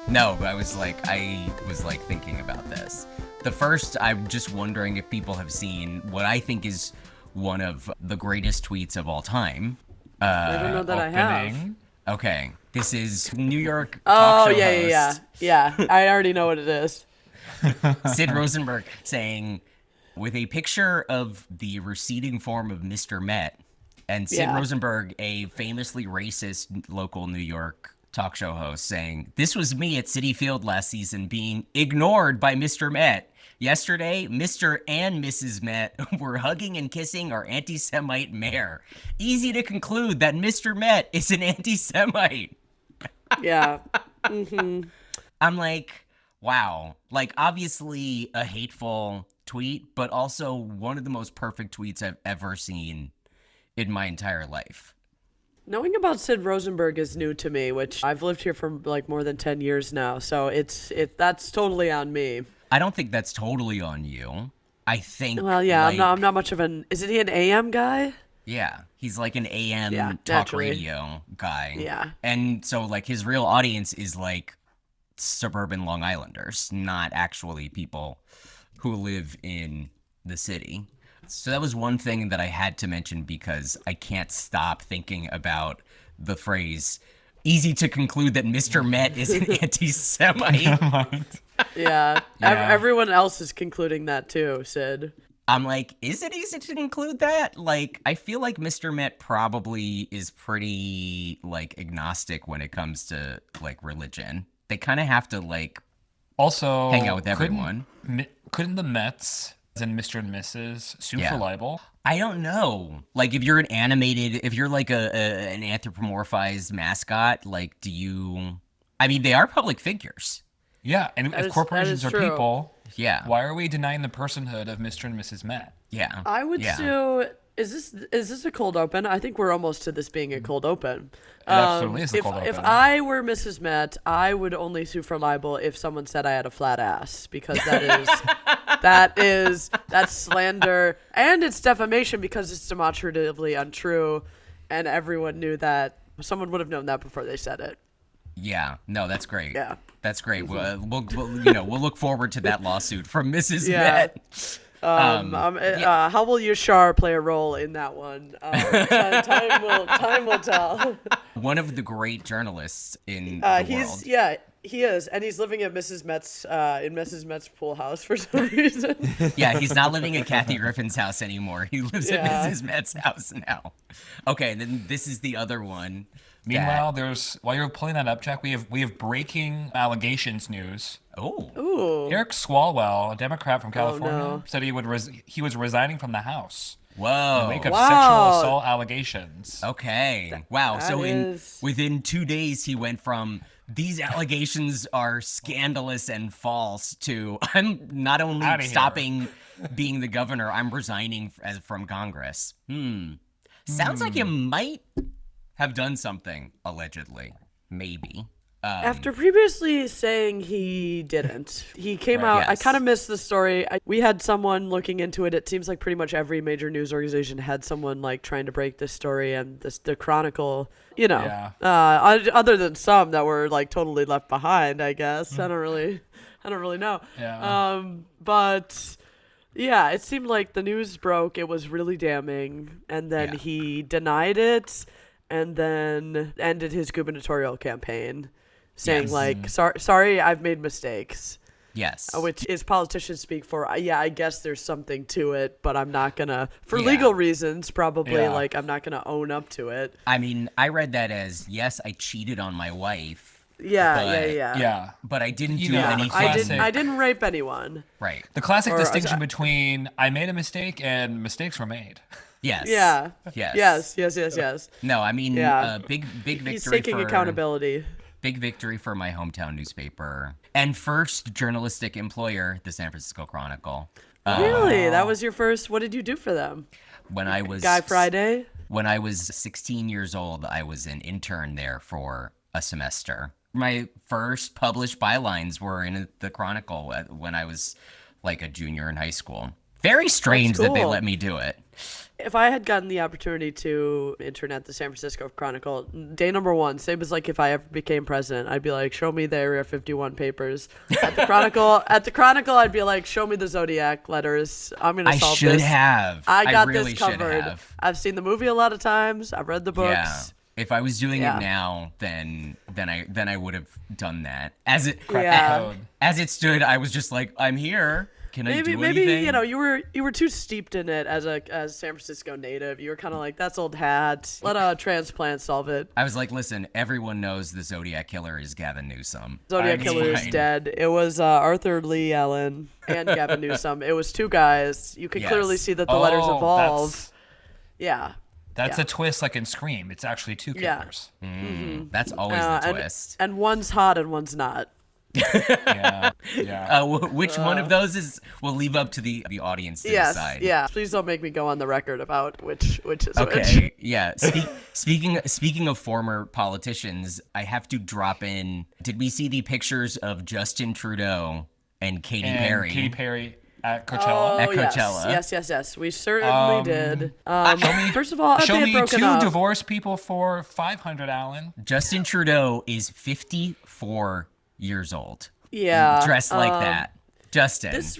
No, I was thinking about this. The first, I'm just wondering if people have seen what I think is one of the greatest tweets of all time. I don't know that I have. Opening. Okay, this is New York Oh, talk show yeah. host I already know what it is. Sid Rosenberg saying, with a picture of the receding form of Mr. Met, and Sid Yeah. Rosenberg, a famously racist local New York talk show host, saying, "This was me at Citi Field last season being ignored by Mr. Met. Yesterday, Mr. and Mrs. Met were hugging and kissing our anti-Semite mayor. Easy to conclude that Mr. Met is an anti-Semite." Yeah. I'm like, wow. Like, obviously a hateful tweet, but also one of the most perfect tweets I've ever seen in my entire life. Knowing about Sid Rosenberg is new to me, which I've lived here for like more than 10 years now. So that's totally on me. I don't think that's totally on you. I think, Well, yeah, like, I'm not much of an. Isn't he an AM guy? yeah, he's like an AM Yeah, talk naturally. radio guy. Yeah. And so, like, his real audience is like suburban Long Islanders, not actually people who live in the city. So that was one thing that I had to mention because I can't stop thinking about the phrase "easy to conclude that Mr. Met is an anti-Semite." Yeah. Yeah. Everyone else is concluding that too, Sid. I'm like, is it easy to conclude that? Like, I feel like Mr. Met probably is pretty, like, agnostic when it comes to, like, religion. They kind of have to, like, Also, hang out with everyone. Couldn't the Mets and Mr. and Mrs. sue Yeah. for libel? I don't know. Like, if you're if you're like an anthropomorphized mascot, like, I mean, they are public figures. Yeah, and That if is corporations are true. people, Yeah. why are we denying the personhood of Mr. and Mrs. Met? Yeah. I would yeah. sue. Is this a cold open? I think we're almost to this being a cold open. absolutely is a if, cold If open. I were Mrs. Met, I would only sue for libel if someone said I had a flat ass, because that's slander, and it's defamation because it's demonstratively untrue, and everyone knew that. Someone would have known that before they said it. Yeah. No, that's great. Yeah. That's great. We'll look forward to that lawsuit from Mrs. Yeah. Met. How will Yashar play a role in that one? Time will tell. One of the great journalists in the world. He is, and he's living at Mrs. Met's in Mrs. Met's pool house for some reason. Yeah, he's not living at Kathy Griffin's house anymore. He lives at Mrs. Met's house now. Okay, then this is the other one. Meanwhile, while you're pulling that up, Jack, we have breaking allegations news. Oh. Ooh. Eric Swalwell, a Democrat from California, no. said he was resigning from the House in the Whoa. wake of Wow. sexual assault allegations. Okay. Wow. That So is- within 2 days, he went from "these allegations are scandalous and false" to "I'm not only Outta here." stopping being the governor, I'm resigning from Congress." Sounds like you might have done something, allegedly. Maybe. After previously saying he didn't, he came Right, out. I yes. kind of missed the story. We had someone looking into it. It seems like pretty much every major news organization had someone like trying to break this story, and the Chronicle, Yeah. other than some that were like totally left behind, I guess. I don't really know. Yeah. But yeah, it seemed like the news broke. It was really damning, and then Yeah. he denied it, and then ended his gubernatorial campaign, saying Yes. like, "Sorry, I've made mistakes," Yes. which is politicians speak for. Yeah, I guess there's something to it, but I'm not gonna, for Yeah. legal reasons, probably. Yeah. Like, I'm not gonna own up to it. I mean, I read that as, yes, I cheated on my wife, Yeah, But- Yeah. but I didn't You do know, anything. I didn't rape anyone. Right. The classic Or- distinction between I made a mistake and mistakes were made. Yes. Yeah. Yes. Yes. No, I mean, Yeah. big victory He's taking for accountability. Big victory for my hometown newspaper and first journalistic employer, the San Francisco Chronicle. Really? That was your first? What did you do for them? When I was Guy Friday? When I was 16 years old, I was an intern there for a semester. My first published bylines were in the Chronicle when I was like a junior in high school. Very strange that they cool. let me do it. If I had gotten the opportunity to intern at the San Francisco Chronicle, day number one, same as like if I ever became president, I'd be like, show me the Area 51 papers. At the Chronicle, I'd be like, show me the Zodiac letters. I'm gonna solve this. I should have. I got really this covered. have. I've seen the movie a lot of times. I've read the books. Yeah. If I was doing Yeah. it now, then I would have done that. As it Yeah. as it stood, I was just like, I'm here. Can I do Maybe anything? you know you were too steeped in it as a San Francisco native. You were kind of like, that's old hat. Let a transplant solve it. I was like, listen, everyone knows the Zodiac killer is Gavin Newsom. Zodiac I'm Killer is fine. dead. It was Arthur Lee Allen and Gavin Newsom. It was two guys. You could Yes. clearly see that the letters Oh, evolve. Yeah. That's Yeah. a twist like in Scream. It's actually two Yeah. killers. That's always the and, twist. and one's hot and one's not. Yeah. Yeah. Which one of those is? We'll leave up to the audience to Yes. decide. Yeah. Please don't make me go on the record about which is which. Okay. Yeah. Speaking of former politicians, I have to drop in. Did we see the pictures of Justin Trudeau and Katy And Perry? Katy Perry at Coachella. At Coachella. Yes. We certainly did. First of all, Show they had me broken two up. divorced people for 500, Alan. Justin Trudeau is 54 years old. Yeah. Dressed like that. Justin. This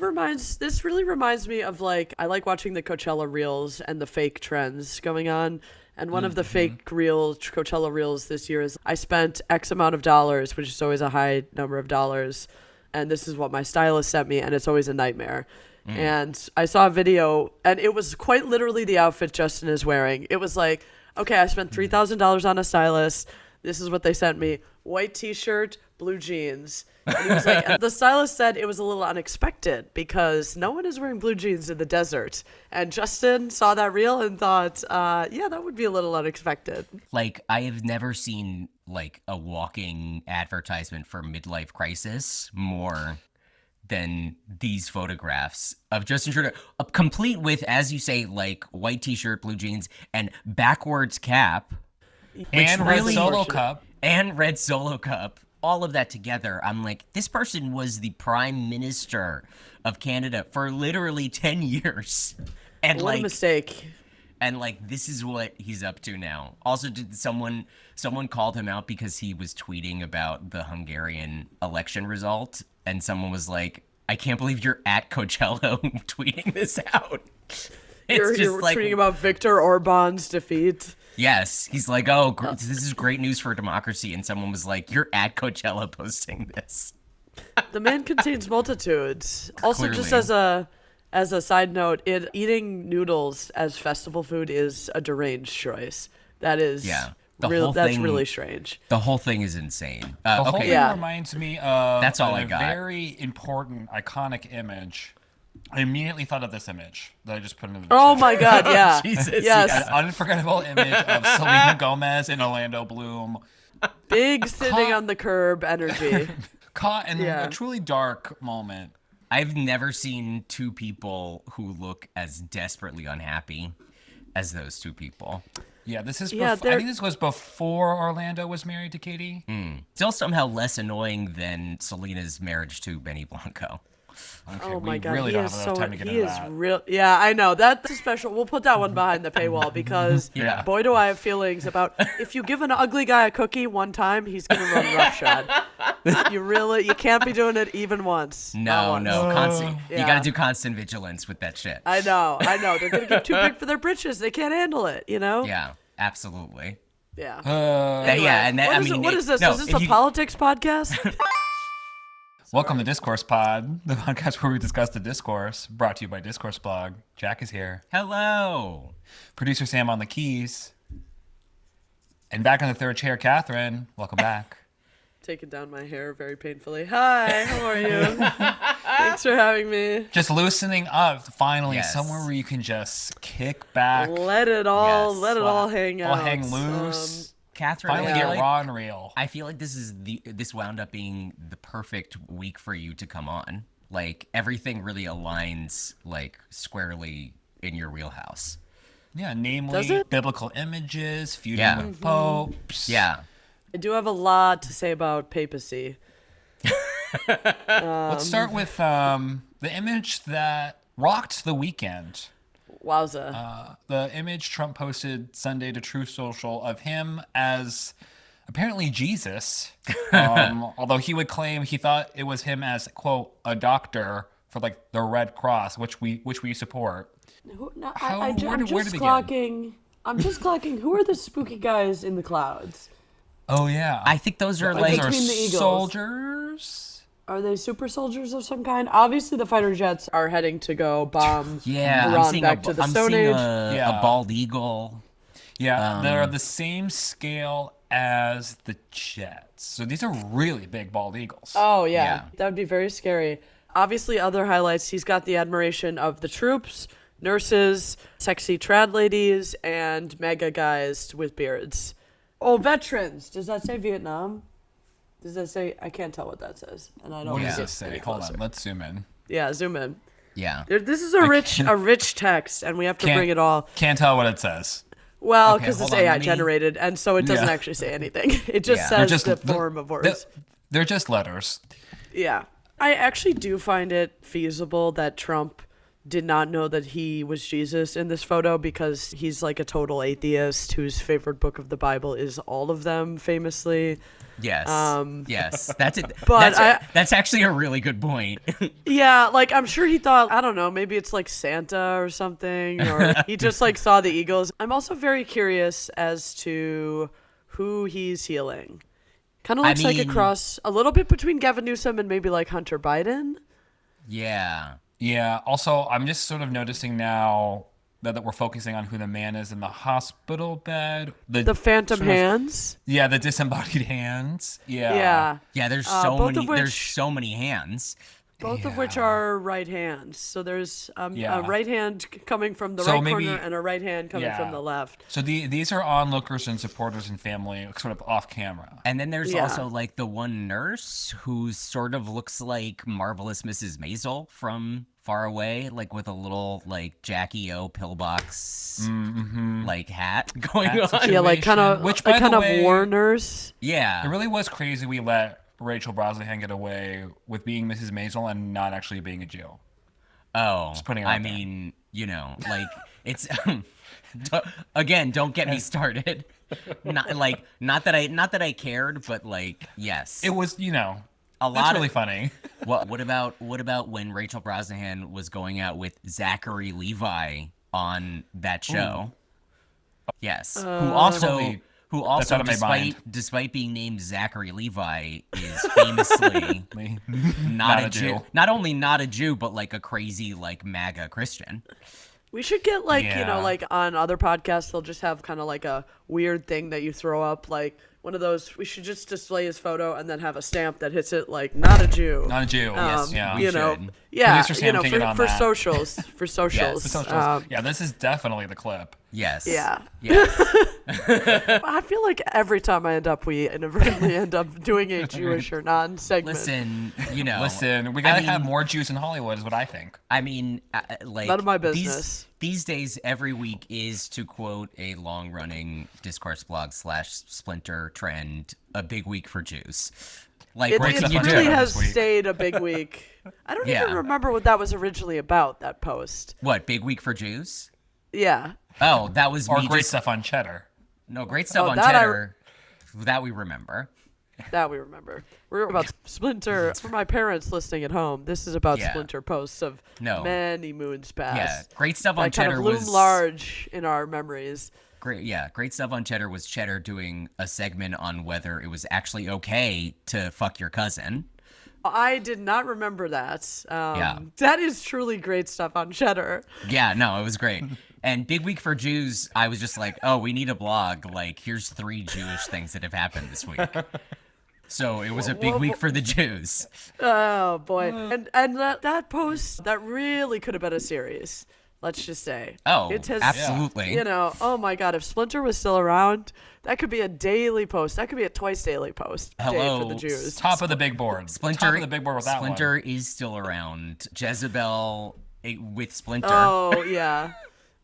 really reminds me of like I like watching the Coachella reels and the fake trends going on. And one of the fake Coachella reels this year is I spent X amount of dollars, which is always a high number of dollars, and this is what my stylist sent me, and it's always a nightmare. And I saw a video, and it was quite literally the outfit Justin is wearing. It was like, okay, I spent $3,000 on a stylist. This is what they sent me: white T-shirt, blue jeans. And he was like, and the stylist said it was a little unexpected because no one is wearing blue jeans in the desert. And Justin saw that reel and thought, yeah, that would be a little unexpected. Like, I have never seen like a walking advertisement for midlife crisis more than these photographs of Justin Trudeau, complete with, as you say, like white T-shirt, blue jeans, and backwards cap, And red really- solo cup. and red solo cup. All of that together, I'm like, this person was the prime minister of Canada for literally 10 years. And What a like, mistake. and like, this is what he's up to now. Also, did someone called him out because he was tweeting about the Hungarian election result, and someone was like, I can't believe you're at Coachella tweeting this out. It's You're tweeting about Viktor Orban's defeat. yes, he's like, oh, this is great news for democracy, and someone was like, you're at Coachella posting this. The man contains multitudes. Also, just Clearly. as a side note, eating noodles as festival food is a deranged choice. That is Yeah. The whole that's thing- really strange. The whole thing is insane. The whole Okay, thing Yeah. reminds me of That's all a I got. very important, iconic image. I immediately thought of this image that I just put in the Oh chat. my god, yeah. Jesus, yes. An unforgettable image of Selena Gomez and Orlando Bloom Big sitting on the curb energy. caught in Yeah. a truly dark moment. I've never seen two people who look as desperately unhappy as those two people. Yeah, this is. Yeah, I they're- think this was before Orlando was married to Katie. Still somehow less annoying than Selena's marriage to Benny Blanco. Okay, Oh we my god, really he don't is have so enough time to get he into is that. real. Yeah, I know that's a special. We'll put that one behind the paywall because Yeah. boy, do I have feelings about if you give an ugly guy a cookie one time, he's gonna run roughshod. You can't be doing it even once. Not No, once. constant. You Yeah. gotta do constant vigilance with that shit. I know. They're gonna get too big for their britches. They can't handle it. You know. Yeah, absolutely. Yeah. Yeah, and that, What I is mean, what is this? no, Is this if a you- politics podcast? Welcome to Discourse Pod, the podcast where we discuss the discourse, brought to you by Discourse Blog. Jack is here. Hello. Producer Sam on the keys. And back in the third chair, Katherine. Welcome back. Taking down my hair very painfully. Hi, how are you? Thanks for having me. Just loosening up, finally, Yes. somewhere where you can just kick back, Let it all Yes. hang out. all hang loose, Catherine, finally I feel get like, raw and real. I feel like this wound up being the perfect week for you to come on. Like, everything really aligns, like, squarely in your wheelhouse. Yeah, Does namely it? biblical images, feuding Yeah. with popes. Yeah. I do have a lot to say about papacy. Let's start with the image that rocked the weekend. Wowza. The image Trump posted Sunday to Truth Social of him as apparently Jesus, although he would claim he thought it was him as, quote, a doctor for like the Red Cross, which we support. I'm just clocking. Who are the spooky guys in the clouds? Oh yeah, I think those are Like like between the eagles. soldiers. Are they super soldiers of some kind? Obviously, the fighter jets are heading to go bomb Iran back to the Stone Age. A bald eagle. Yeah, they're the same scale as the jets. So these are really big bald eagles. Oh, yeah. Yeah. That would be very scary. Obviously, other highlights, he's got the admiration of the troops, nurses, sexy trad ladies, and mega guys with beards. Oh, veterans. Does that say Vietnam? Does that say? I can't tell what that says. And I don't What want does to this get say? any Hold closer. on, let's zoom in. Yeah, zoom in. Yeah. This is a rich text, and we have to bring it all. Can't tell what it says. Well, Okay, because it's hold on, AI let me- generated, and so it doesn't Yeah. actually say anything. It just Yeah. says Just the form of words. They're just letters. Yeah. I actually do find it feasible that Trump did not know that he was Jesus in this photo because he's like a total atheist whose favorite book of the Bible is all of them, famously. Yes. Yes. That's it. But That's actually a really good point. Yeah, like I'm sure he thought, I don't know, maybe it's like Santa or something, or he just like saw the eagles. I'm also very curious as to who he's healing. Kind of looks like a mean- cross a little bit between Gavin Newsom and maybe like Hunter Biden. Yeah. Yeah. Also, I'm just sort of noticing now that we're focusing on who the man is in the hospital bed. The phantom sort of- hands. Yeah, the disembodied hands. Yeah. Yeah. Yeah, there's both of there's which- so many hands. Both of which are right hands. So there's Yeah. a right hand coming from the So right maybe- corner and a right hand coming Yeah. from the left. So these are onlookers and supporters and family, sort of off camera. And then there's Yeah. also like the one nurse who sort of looks like Marvelous Mrs. Maisel from far away, like with a little like Jackie O pillbox like hat going Hat on. Yeah, like kind of Which, like by kind the of way- Warners. It Yeah. really was crazy we let Rachel Brosnahan get away with being Mrs. Maisel and not actually being a Jew. Oh, putting it I out there. mean, you know, like it's again, don't get me started. Not that I cared, but like yes. It was, a that's lot really of funny. what about when Rachel Brosnahan was going out with Zachary Levi on that show? Yes. Totally- who that's also out of my mind. despite being named Zachary Levi is famously not a Jew. Not only not a Jew, but like a crazy like MAGA Christian. We should get like, Yeah. like on other podcasts, they'll just have kind of like a weird thing that you throw up, like one of those. We should just display his photo and then have a stamp that hits it like not a Jew. Not a Jew. Yes, yeah. we You know, should. yeah, Producer Sam can get on for that. socials, for socials. The socials. Yeah, this is definitely the clip. Yes. Yeah. Yes. I feel like every time I we inadvertently end up doing a Jewish or non-segment. Listen, Listen, we gotta have mean- more Jews in Hollywood, is what I think. I mean, like None of my business. These days, every week is, to quote a long-running Discourse Blog / Splinter trend, a big week for Jews. Like It, what Great it can stuff you on really do? Twitter has this week. stayed a big week. I don't Yeah. even remember what that was originally about, that post. What, big week for Jews? Yeah. Oh, that was Or me great just- stuff on Cheddar. No, great stuff Oh, on that I- Cheddar. That we remember. That we remember. We're about Splinter. For my parents listening at home, this is about Yeah. Splinter posts of No. many moons past. Yeah, great stuff on That kind Cheddar of loom was large in our memories. great. Yeah, great stuff on Cheddar was Cheddar doing a segment on whether it was actually okay to fuck your cousin. I did not remember that. Yeah. That is truly great stuff on Cheddar. Yeah, no, it was great. And big week for Jews, I was just like, oh, we need a blog. Like, here's 3 Jewish things that have happened this week. So it was a big week for the Jews. Oh boy. And that post, that really could have been a series. Let's just say. Oh, It has, absolutely. oh my God, if Splinter was still around, that could be a daily post. That could be a twice daily post. Day Hello. for the Jews. Top of the big board. Splinter, Top of the big board with that Splinter one. is still around. Jezebel with Splinter. Oh yeah.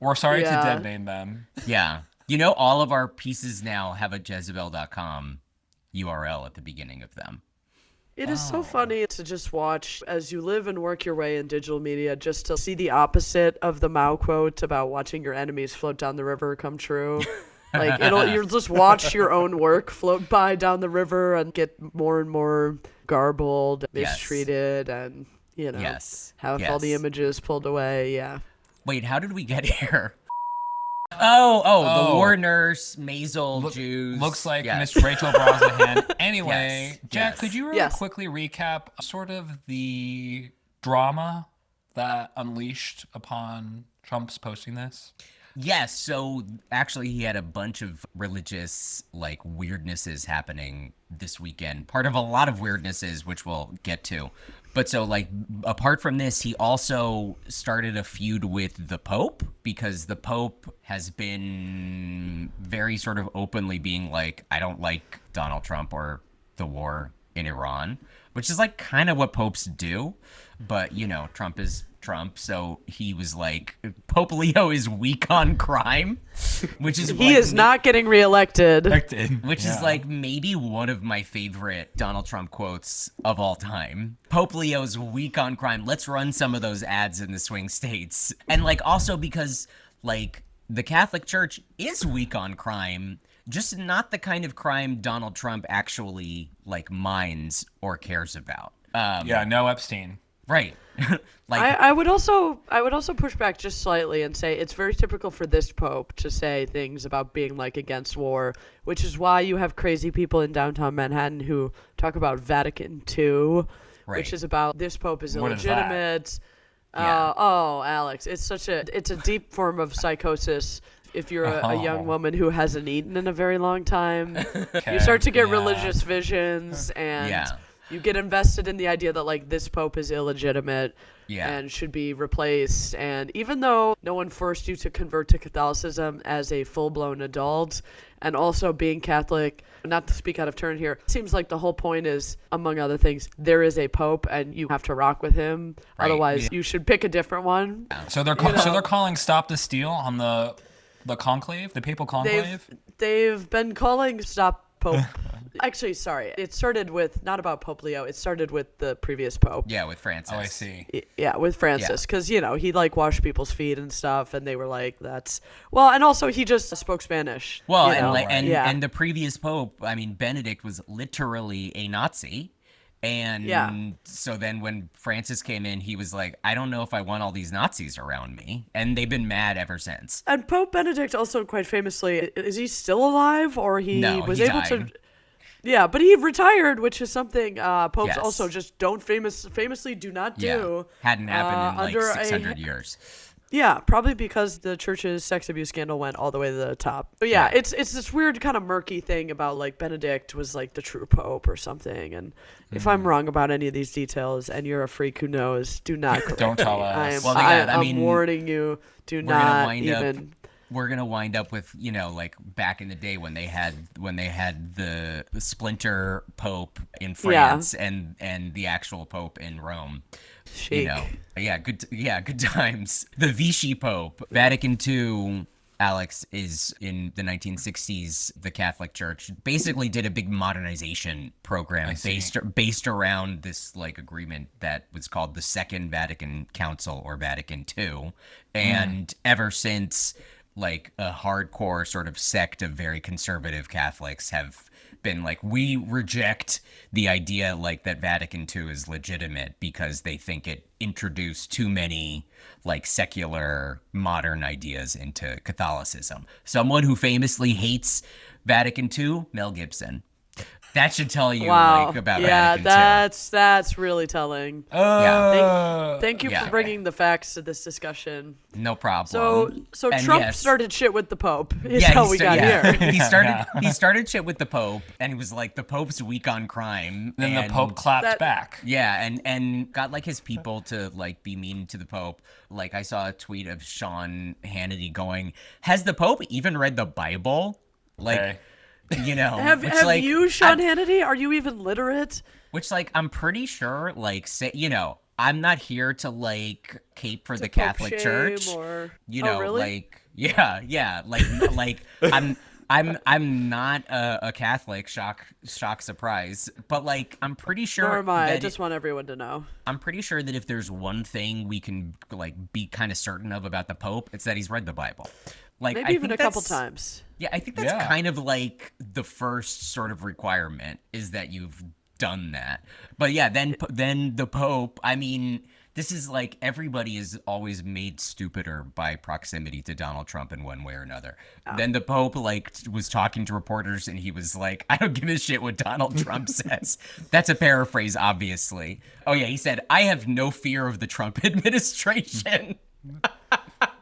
We're sorry Yeah. to dead name them. Yeah. You know, all of our pieces now have a Jezebel.com URL at the beginning of them. It is so funny to just watch as you live and work your way in digital media, just to see the opposite of the Mao quote about watching your enemies float down the river come true. Like you'll just watch your own work float by down the river and get more and more garbled, mistreated, and have all the images pulled away. Yeah. Wait, how did we get here? The war nurse, Maisel, Jews. Looks like Miss Rachel Brosnahan. Anyway, Jack, could you really quickly recap sort of the drama that unleashed upon Trump's posting this? Yes, so actually he had a bunch of religious weirdnesses happening this weekend. Part of a lot of weirdnesses, which we'll get to. But so apart from this, he also started a feud with the Pope, because the Pope has been very sort of openly being like, I don't like Donald Trump or the war in Iran, which is kind of what popes do. But, Trump is Trump, so he was like, Pope Leo is weak on crime, which is he is not getting reelected, which is maybe one of my favorite Donald Trump quotes of all time. Pope Leo's weak on crime. Let's run some of those ads in the swing states. And also because the Catholic Church is weak on crime, just not the kind of crime Donald Trump actually minds or cares about. No Epstein. Right. I would also push back just slightly and say it's very typical for this Pope to say things about being against war, which is why you have crazy people in downtown Manhattan who talk about Vatican II, which is about this Pope is illegitimate. What is that? Alex, it's a deep form of psychosis. If you're a young woman who hasn't eaten in a very long time, you start to get religious visions and you get invested in the idea that this Pope is illegitimate and should be replaced. And even though no one forced you to convert to Catholicism as a full-blown adult, and also being Catholic, not to speak out of turn here, it seems like the whole point is, among other things, there is a Pope and you have to rock with him. Right. Otherwise, you should pick a different one. So they're calling Stop the Steal on the conclave, the papal conclave? They've been calling Stop Pope. Actually, sorry. It started with, not about Pope Leo, it started with the previous Pope. Yeah, with Francis. Oh, I see. Yeah, with Francis. Because, he washed people's feet and stuff, and they were like, that's... Well, and also he just spoke Spanish. Well, and the previous Pope, Benedict was literally a Nazi. And so then when Francis came in, he was like, I don't know if I want all these Nazis around me. And they've been mad ever since. And Pope Benedict also, quite famously, is he still alive? Or he was able to... Yeah, but he retired, which is something popes also just don't famously do not do. Yeah. Hadn't happened in 600 years. Yeah, probably because the church's sex abuse scandal went all the way to the top. But it's this weird kind of murky thing about Benedict was the true pope or something. And if I'm wrong about any of these details and you're a freak who knows, do not correct Don't tell us. I'm warning you, do not even... We're gonna wind up with back in the day when they had the splinter pope in France and the actual pope in Rome. Chic. Good times. The Vichy Pope. Vatican II, Alex, is in the 1960s. The Catholic Church basically did a big modernization program based around this agreement that was called the Second Vatican Council, or Vatican II, and ever since, a hardcore sort of sect of very conservative Catholics have been we reject the idea that Vatican II is legitimate because they think it introduced too many secular modern ideas into Catholicism. Someone who famously hates Vatican II, Mel Gibson. That should tell you about Vatican II. That's really telling. Thank you for bringing the facts to this discussion. No problem. So Trump started shit with the Pope. Is how we got here. He started shit with the Pope, and he was like, the Pope's weak on crime. Then the Pope clapped back. Yeah, and got his people to be mean to the Pope. I saw a tweet of Sean Hannity going, "Has the Pope even read the Bible?" Have you, Sean Hannity? Are you even literate? Which, I'm pretty sure, I'm not here to, cape for the Catholic Church. Or... really? I'm not a Catholic, shock surprise, but like I'm pretty sure Nor am I. I that just want everyone to know. I'm pretty sure that if there's one thing we can like be kind of certain of about the Pope, it's that he's read the Bible. Like Maybe I even a think couple that's- times. Yeah, I think that's Yeah. kind of like the first sort of requirement is that you've done that. But yeah, then the Pope, I mean, this is like everybody is always made stupider by proximity to Donald Trump in one way or another. Then the Pope like was talking to reporters and he was like, I don't give a shit what Donald Trump says. That's a paraphrase, obviously. Oh yeah, he said, I have no fear of the Trump administration.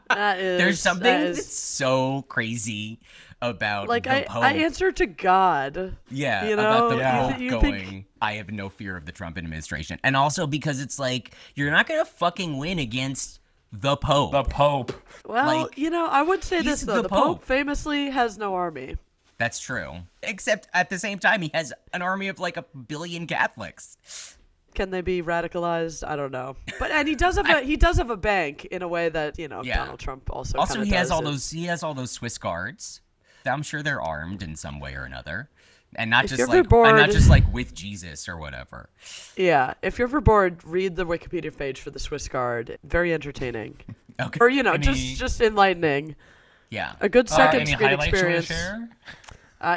There's something that's so crazy about like the Pope. I answer to God. Yeah, you about know, the Yeah. Pope you going, think- I have no fear of the Trump administration. And also because it's like, you're not going to fucking win against the Pope. The Pope. Well, like, you know, I would say he's this though: the the Pope Pope. famously has no army. That's true. Except at the same time, he has an army of like 1 billion Catholics. Can they be radicalized? I don't know. But and he does have a bank in a way that, you know, Yeah. Donald Trump also Also, kinda he has does, all and- those. He has all those Swiss guards. I'm sure they're armed in some way or another, and not If just you're like, ever bored- and not just like with Jesus or whatever. Yeah, if you're ever bored, read the Wikipedia page for the Swiss Guard. Very entertaining. Okay. Or, you know, Any- just enlightening. Yeah. A good second Any screen highlights you wanna experience. share?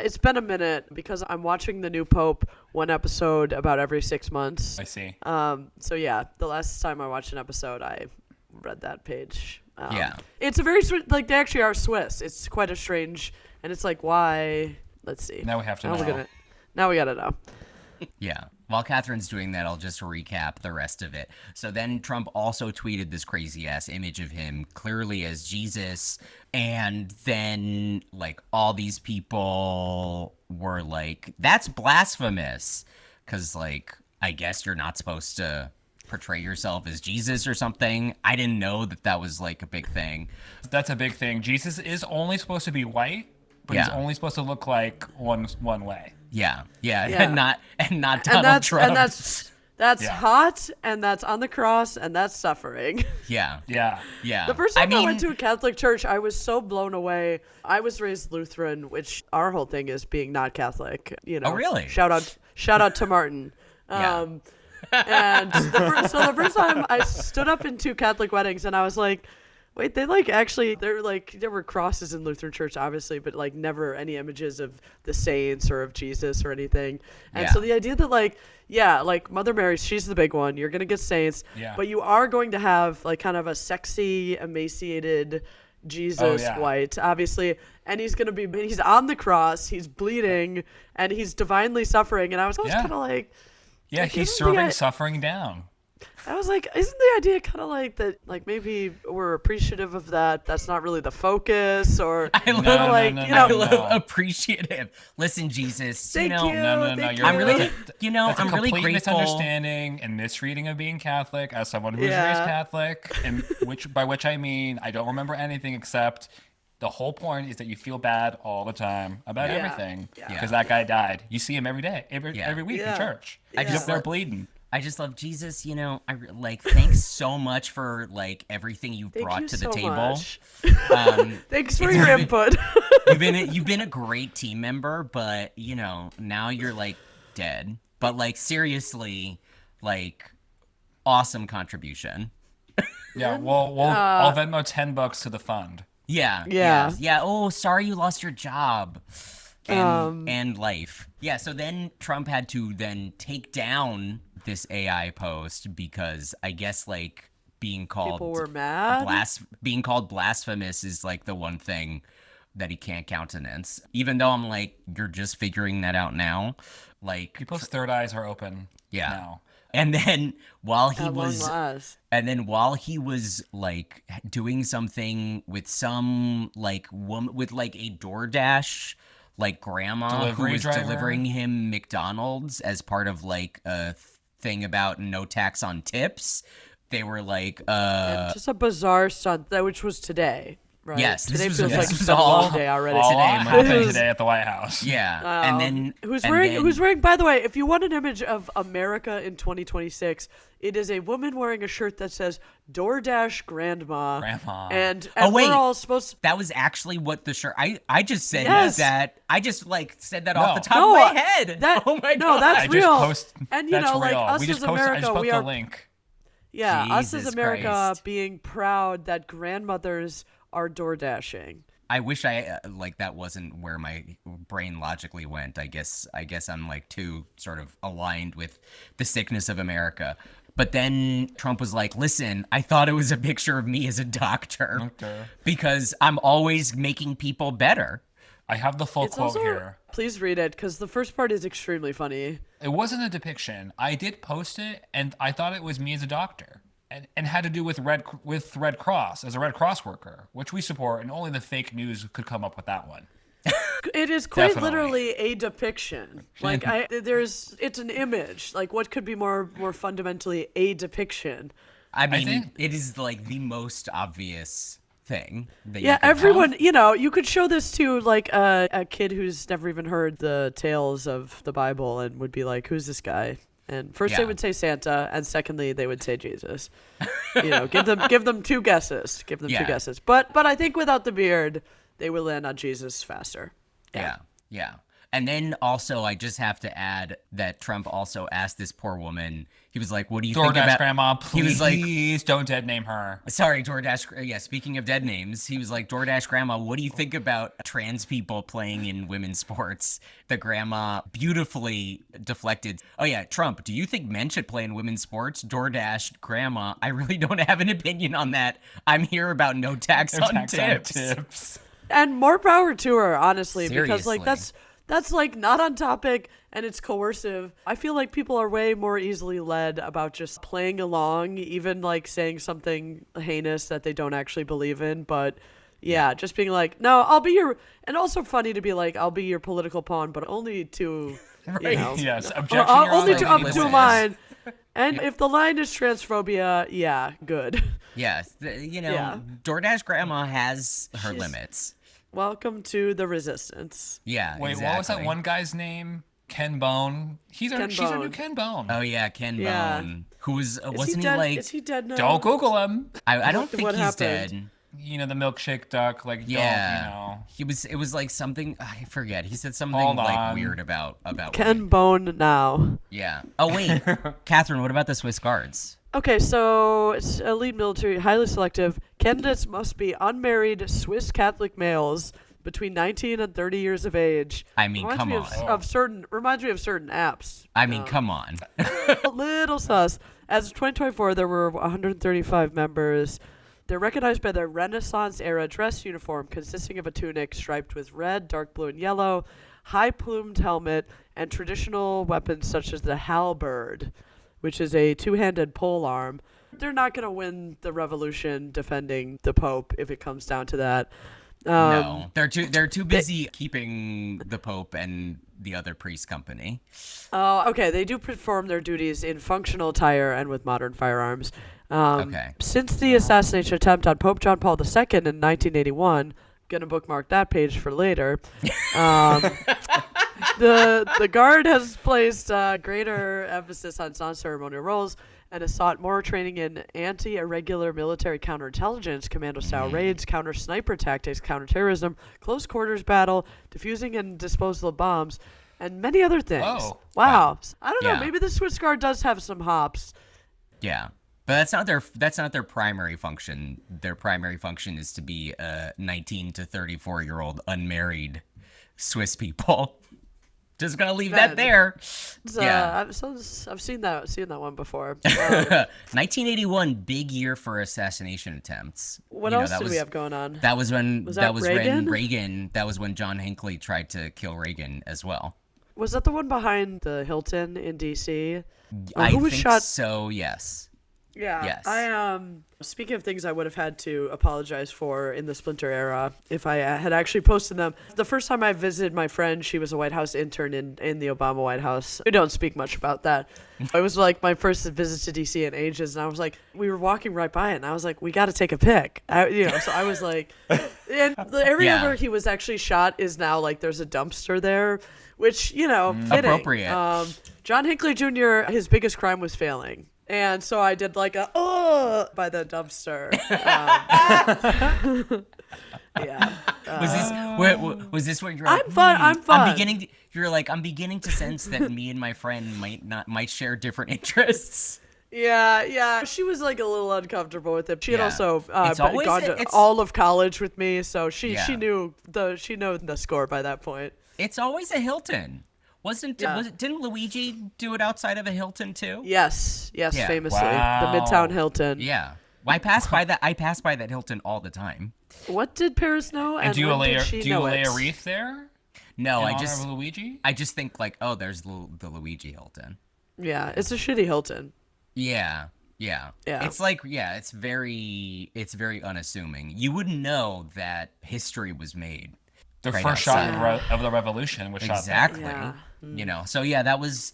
It's been a minute because I'm watching the new Pope one episode about every 6 months. I see. So yeah, the last time I watched an episode, I read that page. Yeah. It's a very like they actually are Swiss. It's quite a strange, and it's like why? Let's see. Now we have to Now know. Now we gotta know. Yeah. While Catherine's doing that, I'll just recap the rest of it. So then Trump also tweeted this crazy ass image of him clearly as Jesus. And then, like, all these people were like, that's blasphemous. Because, like, I guess you're not supposed to portray yourself as Jesus or something. I didn't know that that was, like, a big thing. That's a big thing. Jesus is only supposed to be white, but he's Yeah. only supposed to look like one way. Yeah. Yeah. Yeah. And not And Donald Trump. that's Yeah. hot, and that's on the cross, and that's suffering. Yeah. Yeah. Yeah. The first time I mean, went to a Catholic church, I was so blown away. I was raised Lutheran, which our whole thing is being not Catholic. You know. Oh, really? Shout out to Martin. Yeah. And the first time I stood up in 2 Catholic weddings, and I was like, wait, they like actually, there were crosses in Lutheran church, obviously, but like never any images of the saints or of Jesus or anything. And so Yeah. the idea that like, yeah, like Mother Mary, she's the big one. You're going to get saints, Yeah. but you are going to have like kind of a sexy, emaciated Jesus yeah. white, obviously. And he's on the cross, he's bleeding, and he's divinely suffering. And I was always Yeah. kind of like, Yeah, Like, he's isn't the serving i- suffering down. I was like, isn't the idea kind of like that? Like maybe we're appreciative of that. That's not really the focus, or I love, No, like no, you no, know. I no. love appreciative. Listen, Jesus. Thank you know, you. No, Thank you're I'm really, that's you know, that's a I'm really complete grateful. misunderstanding and misreading of being Catholic as someone who's Yeah. raised Catholic, and by which I mean I don't remember anything except the whole point is that you feel bad all the time about Yeah. everything Yeah. because that guy died. You see him every day, every Yeah. week Yeah. in church. I He's just up there love- bleeding. I just love Jesus. You know, like thanks so much for like everything you've Thank brought you to the so table. much. It's Thanks for your been- input. You've been a great team member, but you know now you're like dead. But like seriously, like awesome contribution. Yeah, I'll Venmo $10 to the fund. Yeah. Yeah. Yeah. Oh, sorry you lost your job. And life. Yeah, so then Trump had to then take down this AI post because I guess like being called People were mad. being called blasphemous is like the one thing that he can't countenance. Even though I'm like, you're just figuring that out now. Like People's third eyes are open Yeah. now. and then while he At long was last. and then while he was like doing something with some like woman with like a DoorDash like grandma who Delivery was driver? delivering him McDonald's as part of like a thing about no tax on tips, they were like And just a bizarre stunt, which was today. right? Yes, Today this feels was like it's all- been a long day already. All Today, happened Monday. today at the White House. Yeah, and then Who's and wearing? then- Who's wearing? By the way, if you want an image of America in 2026, it is a woman wearing a shirt that says "DoorDash Grandma." Grandma. And wait. we're all supposed. That was actually what the shirt. I just said Yes. that. I just like said that No. off the top No, of my head. that- oh my no, god. that's I just real. post. And, you that's know, like, real. us we just as posted. I America, just put we the are- link. Yeah, us as Jesus America Christ. being proud that grandmothers are door dashing. I wish I like that wasn't where my brain logically went. I guess I'm like too sort of aligned with the sickness of America. But then Trump was like, "Listen, I thought it was a picture of me as a doctor because I'm always making people better." I have the full It's quote also, here. please read it because the first part is extremely funny. It wasn't a depiction. I did post it, and I thought it was me as a doctor, and had to do with Red Cross as a Red Cross worker, which we support, and only the fake news could come up with that one. It is quite Definitely. literally a depiction. Like it's an image. Like what could be more fundamentally a depiction? I mean, think- it is like the most obvious thing that Yeah, you could everyone, have. you could show this to like a kid who's never even heard the tales of the Bible and would be like, "Who's this guy?" And first they Yeah. would say Santa, and secondly they would say Jesus. Give them two guesses. Give them Yeah. two guesses. But I think without the beard, they will land on Jesus faster. Yeah. And then also, I just have to add that Trump also asked this poor woman. He was like, "What do you think DoorDash about?" grandma, please, He was like, don't dead name her. Sorry, DoorDash. Yeah, speaking of dead names, he was like, "DoorDash grandma, what do you think about trans people playing in women's sports?" The grandma beautifully deflected. "Oh yeah, Trump, do you think men should play in women's sports?" DoorDash grandma, "I really don't have an opinion on that. I'm here about no tax on Tax on tips." tips. And more power to her, honestly, because like Seriously. that's like not on topic and it's coercive. I feel like people are way more easily led about just playing along, even like saying something heinous that they don't actually believe in. But yeah, just being like, "No, I'll be your," and also funny to be like, "I'll be your political pawn, but only to, Right. Yes, Well, objection. Your only Honor, to up ladies to a and line." And if the line is transphobia, yeah, good. Yes, Yeah. DoorDash grandma has her She's- limits. Welcome to the resistance. Yeah, Wait, exactly. what was that one guy's name? Ken Bone. She's our new Bone. Ken Bone. Oh yeah, Ken Yeah. Bone, who was Is wasn't he dead? like? Is he dead now? Don't Google him. I don't think what he's happened? dead. You know, the milkshake duck. Like, Yeah, don't, he was. It was like something I forget. He said something Hold like on. weird about Ken women. Bone now. Yeah. Oh wait, Catherine, what about the Swiss Guards? Okay, so it's elite military, highly selective. Candidates must be unmarried Swiss Catholic males between 19 and 30 years of age. I mean, reminds come me on. reminds me of certain apps. I mean, come on. A little sus. As of 2024, there were 135 members. They're recognized by their Renaissance-era dress uniform consisting of a tunic striped with red, dark blue, and yellow, high-plumed helmet, and traditional weapons such as the halberd, which is a two-handed polearm. They're not going to win the revolution defending the Pope if it comes down to that. No, they're too busy keeping the Pope and the other priest company. Oh, okay. They do perform their duties in functional attire and with modern firearms. Okay. Since the assassination attempt on Pope John Paul II in 1981, gonna bookmark that page for later. The Guard has placed greater emphasis on non-ceremonial roles and has sought more training in anti-irregular military counterintelligence, commando-style raids, counter-sniper tactics, counterterrorism, close quarters battle, defusing and disposal of bombs, and many other things. Oh, wow. I don't know. Yeah. Maybe the Swiss Guard does have some hops. Yeah. But that's not their primary function. Their primary function is to be 19 to 34-year-old unmarried Swiss people. Just gonna leave that there. Yeah. I've seen that one before. 1981, big year for assassination attempts. What You know, else that did was- we have going on? That was when Was that that was Reagan? when Reagan. That was when John Hinckley tried to kill Reagan as well. Was that the one behind the Hilton in D.C.? I who was think shot? so. Yes. Yeah. Yes. Speaking of things I would have had to apologize for in the Splinter era, if I had actually posted them. The first time I visited my friend, she was a White House intern in the Obama White House. We don't speak much about that. It was like my first visit to DC in ages, and I was like, we were walking right by it, and I was like, we got to take a pic. So I was like, and the area where he was actually shot is now like there's a dumpster there, which, fitting. Appropriate. John Hinckley Jr., his biggest crime was failing. And so I did like a by the dumpster. Yeah. Was this what you're? I'm fun. I'm beginning to sense that me and my friend might share different interests. Yeah. She was like a little uncomfortable with it. She had also gone to all of college with me, so she knew the score by that point. It's always a Hilton. Didn't Luigi do it outside of a Hilton too? Yes, famously. Wow. The Midtown Hilton. Yeah. I pass by that Hilton all the time. What did Paris know? And do you lay it? a wreath there? No, in honor of Luigi? I just think like, oh, there's the Luigi Hilton. Yeah, it's a shitty Hilton. Yeah. It's like, it's very unassuming. You wouldn't know that history was made. The right first outside. shot of the revolution was shot there. Exactly. Yeah. So that was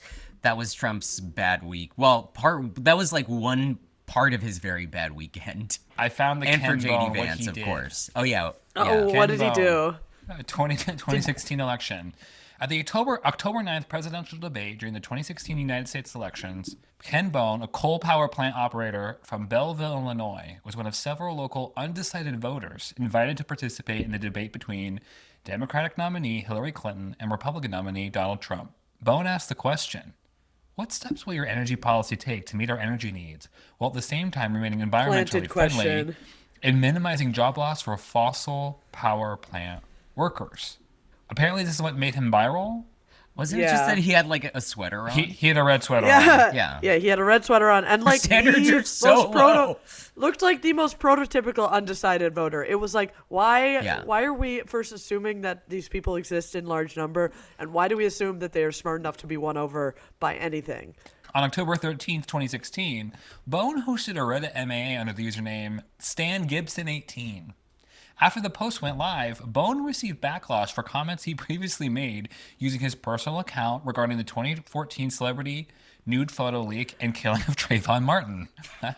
Trump's bad week. Well, that was like one part of his very bad weekend. I found the and Ken for JD Bone, Vance, what he of did. course. Oh yeah. What did he do? 2016 election. At the October 9th presidential debate during the 2016 United States elections, Ken Bone, a coal power plant operator from Belleville, Illinois, was one of several local undecided voters invited to participate in the debate between Democratic nominee Hillary Clinton and Republican nominee Donald Trump. Bone asked the question, what steps will your energy policy take to meet our energy needs, while at the same time remaining environmentally friendly and minimizing job loss for fossil power plant workers? Apparently, this is what made him viral. Wasn't it just that he had like a sweater on? He had a red sweater on. Yeah, he had a red sweater on, and like standards are so low. Looked like the most prototypical undecided voter. It was like, why are we first assuming that these people exist in large number, and why do we assume that they are smart enough to be won over by anything? On October 13th, 2016, Bone hosted a Reddit MAA under the username StanGibson18. After the post went live, Bone received backlash for comments he previously made using his personal account regarding the 2014 celebrity nude photo leak and killing of Trayvon Martin. That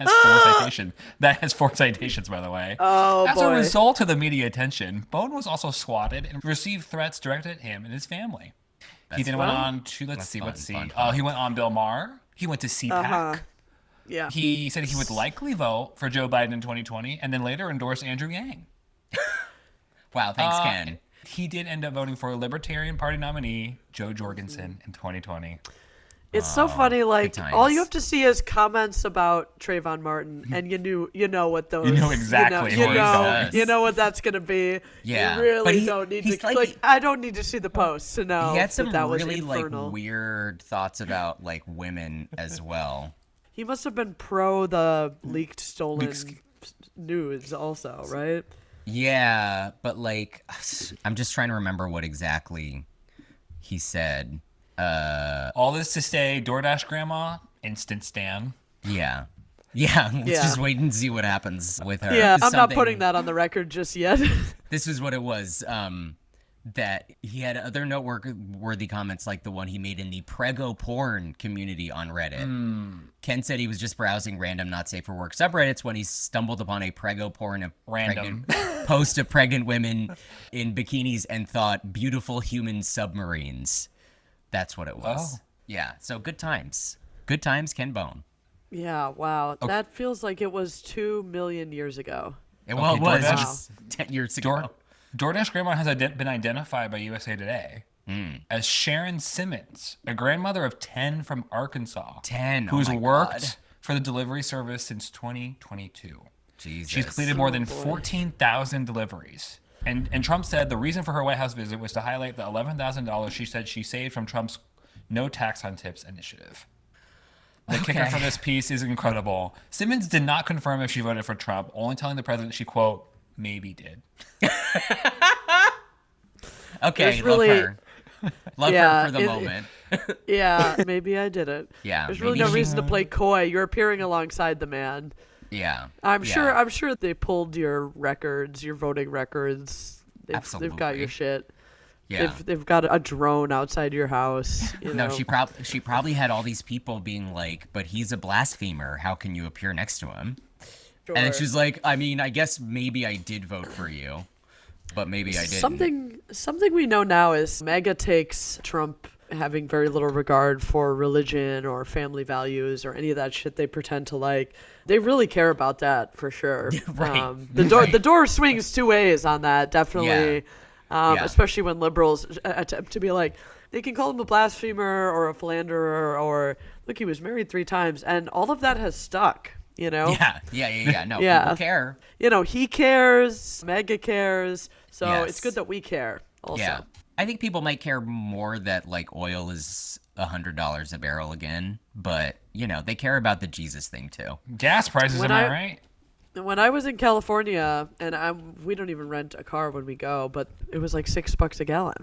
has 4 citations, by the way. Oh, As a result of the media attention, Bone was also swatted and received threats directed at him and his family. He then went on to, let's see. He went on Bill Maher. He went to CPAC. Yeah. He said he would likely vote for Joe Biden in 2020 and then later endorse Andrew Yang. Wow, thanks, Ken. He did end up voting for Libertarian Party nominee Joe Jorgensen in 2020. It's so funny. Like, all you have to see is comments about Trayvon Martin, and you know what those. You know exactly. You know what that's gonna be. Yeah, you really don't need to. I don't need to see the posts to know. He had some that was really infernal. like weird thoughts about like women as well. He must have been pro the stolen news, also, right? Yeah, but like, I'm just trying to remember what exactly he said. All this to say, DoorDash grandma, instant stan. Yeah. Let's just wait and see what happens with her. Yeah, I'm not putting that on the record just yet. This is what it was. That he had other noteworthy comments like the one he made in the prego porn community on Reddit. Ken said he was just browsing random not safe for work subreddits when he stumbled upon a prego porn post of pregnant women in bikinis and thought, beautiful human submarines. That's what it was. Oh. Yeah, so good times. Good times, Ken Bone. Yeah, wow. Okay. That feels like it was 2 million years ago. It was 10 years ago. DoorDash grandma has been identified by USA Today as Sharon Simmons, a grandmother of 10 from Arkansas. 10, who's worked for the delivery service since 2022. Jesus. She's completed more than 14,000 deliveries. And Trump said the reason for her White House visit was to highlight the $11,000 she said she saved from Trump's No Tax on Tips initiative. The kicker for this piece is incredible. Simmons did not confirm if she voted for Trump, only telling the president she, quote, maybe did. Okay, love her. Love Yeah, her for the moment. Yeah, maybe I didn't. Yeah, There's really maybe no she- reason to play coy. You're appearing alongside the man. Yeah. I'm yeah. sure they pulled your records, your voting records. They've got your Absolutely. shit. Yeah. They've got a drone outside your house. You No, know? she probably had all these people being like, "But he's a blasphemer. How can you appear next to him?" And then Sure. she's like, "I mean, I guess maybe I did vote for you, but maybe I didn't." Something we know now is MAGA takes Trump having very little regard for religion or family values or any of that shit they pretend to like. They really care about that for sure. Right. The door swings two ways on that, definitely. Yeah. Especially when liberals attempt to be like, they can call him a blasphemer or a philanderer or look, he was married 3 times, and all of that has stuck. You know. Yeah. No, Yeah. people care. You know, he cares, Mega cares, so Yes. it's good that we care also. Yeah. I think people might care more that like oil is $100 a barrel again, but you know, they care about the Jesus thing too. Gas prices, When am I I- right? When I was in California, and we don't even rent a car when we go, but it was like $6 a gallon.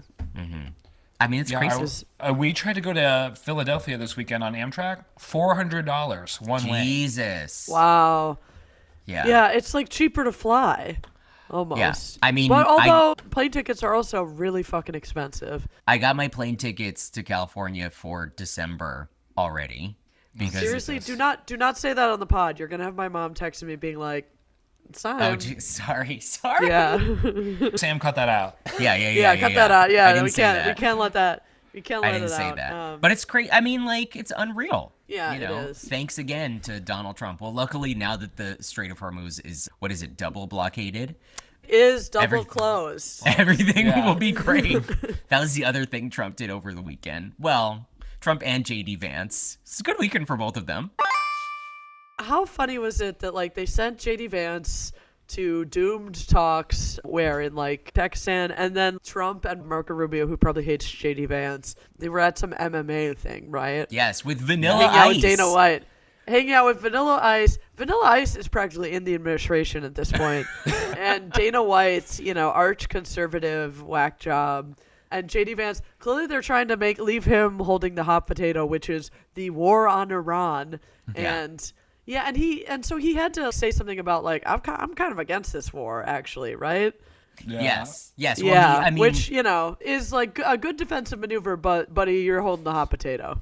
I mean, it's Yeah, crazy. we tried to go to Philadelphia this weekend on Amtrak. $400 one way. Jesus. Wow. Yeah. Yeah, it's like cheaper to fly. Almost. I mean, but although plane tickets are also really fucking expensive. I got my plane tickets to California for December already because Seriously, do not say that on the pod. You're gonna have my mom texting me being like, "It's time." Oh, gee, sorry. Yeah. Sam, cut that out. Yeah. Cut that out. I Yeah, didn't we say can't. that. We can't let that. We can't I let didn't it say out. that. But it's crazy. I mean, like, it's unreal. Yeah, you it know? is. Thanks again to Donald Trump. Well, luckily now that the Strait of Hormuz is, what is it, double blockaded? Is double Everything. closed. Everything Yeah. will be great. That was the other thing Trump did over the weekend. Well, Trump and JD Vance. It's a good weekend for both of them. How funny was it that like they sent JD Vance to doomed talks where in like Pakistan, and then Trump and Marco Rubio, who probably hates JD Vance, they were at some MMA thing, right? Yes, with Vanilla Hanging out Ice. with Dana White. Hanging out with Vanilla Ice. Vanilla Ice is practically in the administration at this point. And Dana White's, arch conservative whack job. And JD Vance, clearly they're trying to leave him holding the hot potato, which is the war on Iran. Yeah. And so he had to say something about like, I'm kind of against this war, actually, right? Yeah. Yes. Well, Yeah, I mean, which, is like a good defensive maneuver, but buddy, you're holding the hot potato.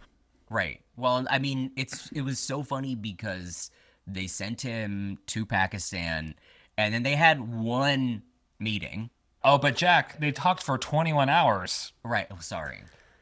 right. Well, I mean, it was so funny because they sent him to Pakistan, and then they had one meeting. Oh, but Jack, they talked for 21 hours. Right. Oh, sorry.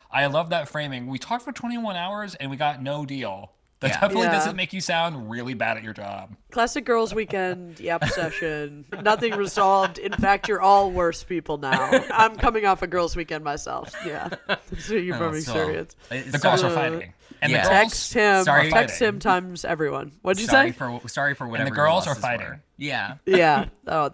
I love that framing. We talked for 21 hours and we got no deal. That Yeah. definitely Yeah. doesn't make you sound really bad at your job. Classic girls' weekend, yep, session. Nothing resolved. In fact, you're all worse people now. I'm coming off a girls' weekend myself. Yeah. So you're from experience. The girls are fighting. And Yeah. the girls Text him. Sorry. Text him times everyone. What'd you Sorry say? for whatever. your girls are losses fighting. were. Yeah. Yeah. Oh,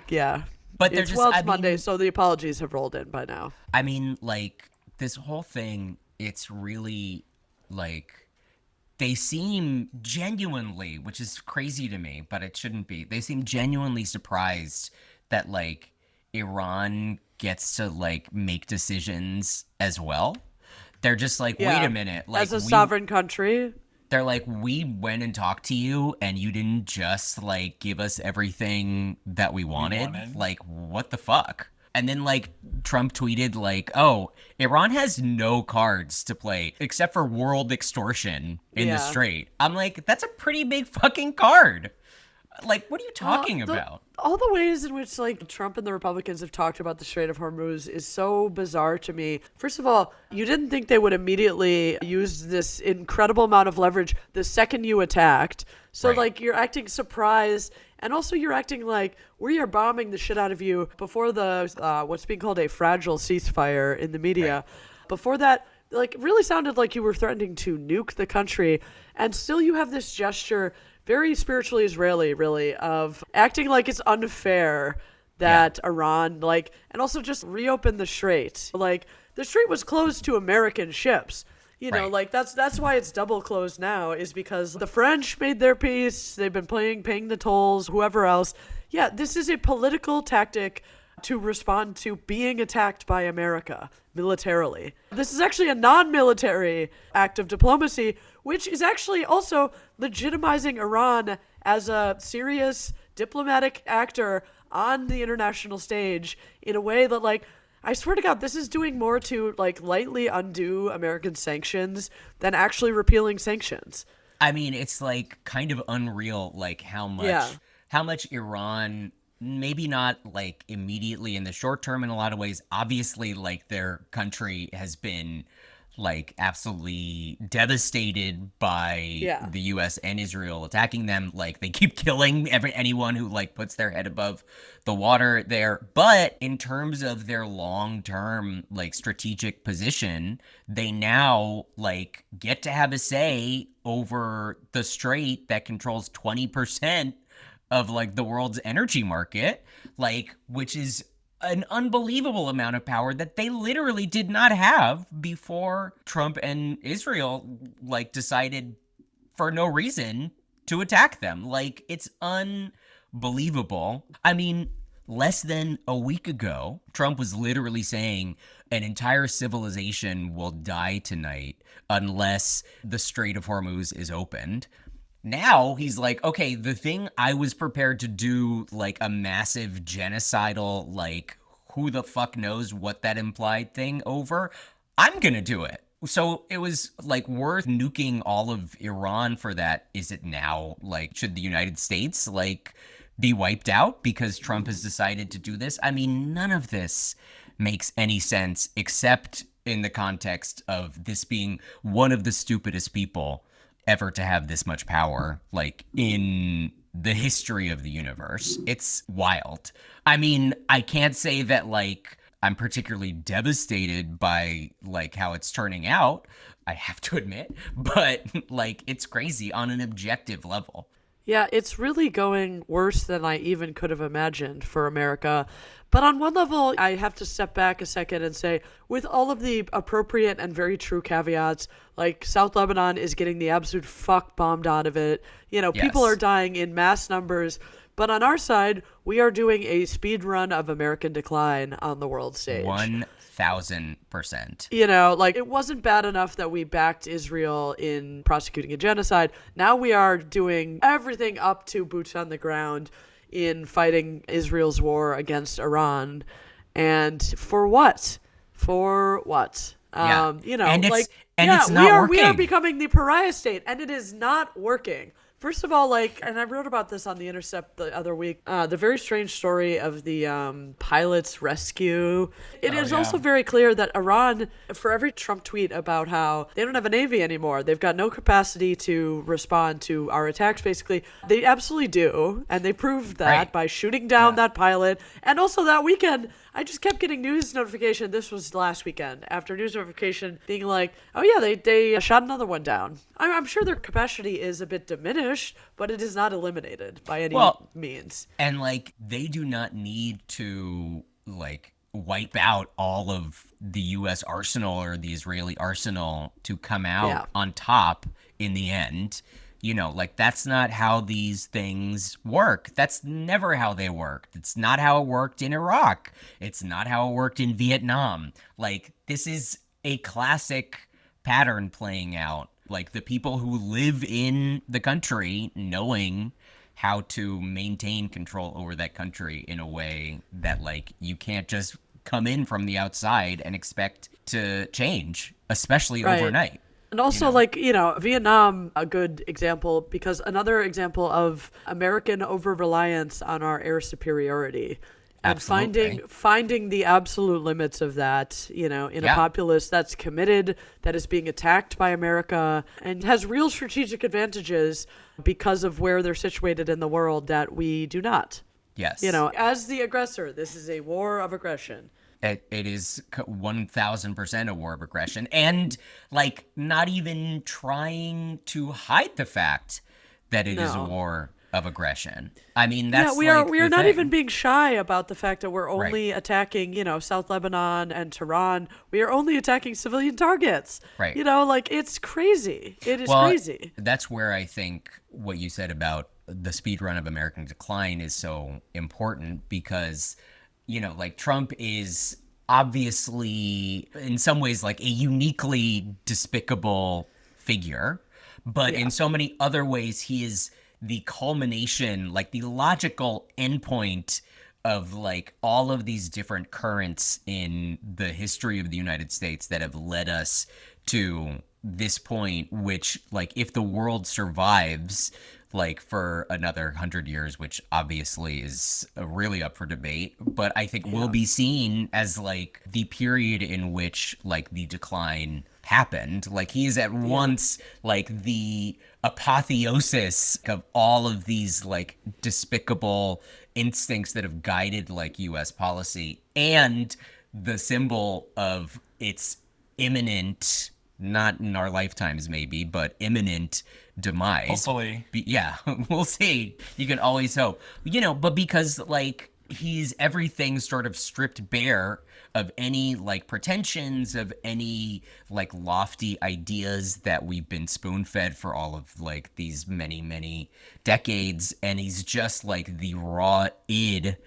yeah. But they're It's just. I mean, Monday, so the apologies have rolled in by now. I mean, like, this whole thing, it's really, like, they seem genuinely, which is crazy to me, but it shouldn't be. They seem genuinely surprised that, like, Iran gets to, like, make decisions as well. They're just like, Yeah. wait a minute. Like, As a sovereign country. they're like, we went and talked to you and you didn't just like give us everything that we wanted. Like, what the fuck? And then like Trump tweeted like, oh, Iran has no cards to play except for world extortion in the Yeah. Strait. I'm like, that's a pretty big fucking card. Like, what are you talking about? All the ways in which like Trump and the Republicans have talked about the Strait of Hormuz is so bizarre to me. First of all, you didn't think they would immediately use this incredible amount of leverage the second you attacked. So Right. like you're acting surprised, and also you're acting like we are bombing the shit out of you before the what's being called a fragile ceasefire in the media. Before that, like it really sounded like you were threatening to nuke the country, and still you have this gesture, very spiritually Israeli, really, of acting like it's unfair that Iran, like, and also just reopen the Strait. Like, the Strait was closed to American ships. You know, Right. like, that's why it's double closed now, is because the French made their peace, they've been paying the tolls, whoever else. Yeah, this is a political tactic to respond to being attacked by America militarily. This is actually a non-military act of diplomacy, which is actually also legitimizing Iran as a serious diplomatic actor on the international stage in a way that, like, I swear to God, this is doing more to, like, lightly undo American sanctions than actually repealing sanctions. I mean, it's like kind of unreal, like how much Iran, maybe not like immediately in the short term in a lot of ways, obviously like their country has been like absolutely devastated by the US and Israel attacking them. Like they keep killing anyone who like puts their head above the water there. But in terms of their long-term like strategic position, they now like get to have a say over the strait that controls 20% of like the world's energy market, like, which is an unbelievable amount of power that they literally did not have before Trump and Israel like decided for no reason to attack them. Like, it's unbelievable. I mean, less than a week ago, Trump was literally saying an entire civilization will die tonight unless the Strait of Hormuz is opened. Now he's like, okay, the thing I was prepared to do, like a massive genocidal, like who the fuck knows what that implied thing over, I'm gonna do it. So it was like worth nuking all of Iran for that. Is it now? Like, should the United States like be wiped out because Trump has decided to do this? I mean, none of this makes any sense except in the context of this being one of the stupidest people ever to have this much power, like, in the history of the universe. It's wild. I mean, I can't say that, like, I'm particularly devastated by, like, how it's turning out, I have to admit, but, like, it's crazy on an objective level. Yeah, it's really going worse than I even could have imagined for America. But on one level, I have to step back a second and say, with all of the appropriate and very true caveats, like South Lebanon is getting the absolute fuck bombed out of it. You know, people are dying in mass numbers. But on our side, we are doing a speed run of American decline on the world stage. 1,000%. You know, like, it wasn't bad enough that we backed Israel in prosecuting a genocide. Now we are doing everything up to boots on the ground in fighting Israel's war against Iran. And for what? For what? You know, and it's, like, it's not working. We are becoming the pariah state, and it is not working. First of all, like, and I wrote about this on the Intercept the other week, the very strange story of the pilot's rescue. It is also very clear that Iran, for every Trump tweet about how they don't have a navy anymore, they've got no capacity to respond to our attacks, basically, they absolutely do. And they proved that by shooting down that pilot. And also that weekend, I just kept getting news notification. This was last weekend, after news notification being like, oh yeah, they shot another one down. I'm sure their capacity is a bit diminished, but it is not eliminated by any means. And like, they do not need to like wipe out all of the U.S. arsenal or the Israeli arsenal to come out on top in the end. You know, like, that's not how these things work. That's never how they worked. It's not how it worked in Iraq. It's not how it worked in Vietnam. Like, this is a classic pattern playing out. Like, the people who live in the country knowing how to maintain control over that country in a way that, like, you can't just come in from the outside and expect to change, especially overnight. And also, like, you know, Vietnam, a good example, because another example of American over-reliance on our air superiority. And finding the absolute limits of that, you know, in a populace that's committed, that is being attacked by America, and has real strategic advantages because of where they're situated in the world that we do not. Yes. You know, as the aggressor, this is a war of aggression. It is 1,000% a war of aggression, and like, not even trying to hide the fact that it is a war of aggression. I mean, that's we are not even being shy about the fact that we're only attacking, you know, South Lebanon and Tehran. We are only attacking civilian targets. Right. You know, like, it's crazy. It is crazy. That's where I think what you said about the speed run of American decline is so important, because like Trump is obviously in some ways like a uniquely despicable figure, but in so many other ways he is the culmination, like the logical endpoint of like all of these different currents in the history of the United States that have led us to this point, which like if the world survives like for another 100 years, which obviously is really up for debate, but I think will be seen as like the period in which like the decline happened. Like he is at once like the apotheosis of all of these like despicable instincts that have guided like US policy, and the symbol of its imminent, not in our lifetimes maybe, but imminent demise. Hopefully. Yeah, we'll see. You can always hope. But because like he's everything sort of stripped bare of any like pretensions, of any like lofty ideas that we've been spoon-fed for all of like these many, many decades. And he's just like the raw id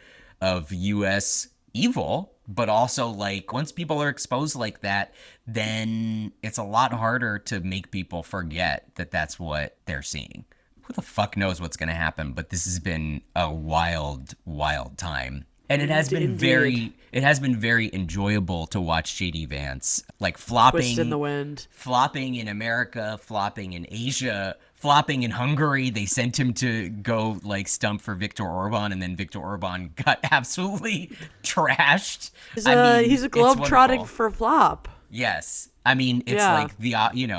of US evil. But also, like, once people are exposed like that, then it's a lot harder to make people forget that that's what they're seeing. Who the fuck knows what's going to happen? But this has been a wild, wild time. And it has been very enjoyable to watch JD Vance, like flopping Twist in the wind, flopping in America, flopping in Asia, flopping in Hungary. They sent him to go like stump for Viktor Orban, and then Viktor Orban got absolutely trashed. He's a globe-trotting for flop. Yes. I mean, it's like the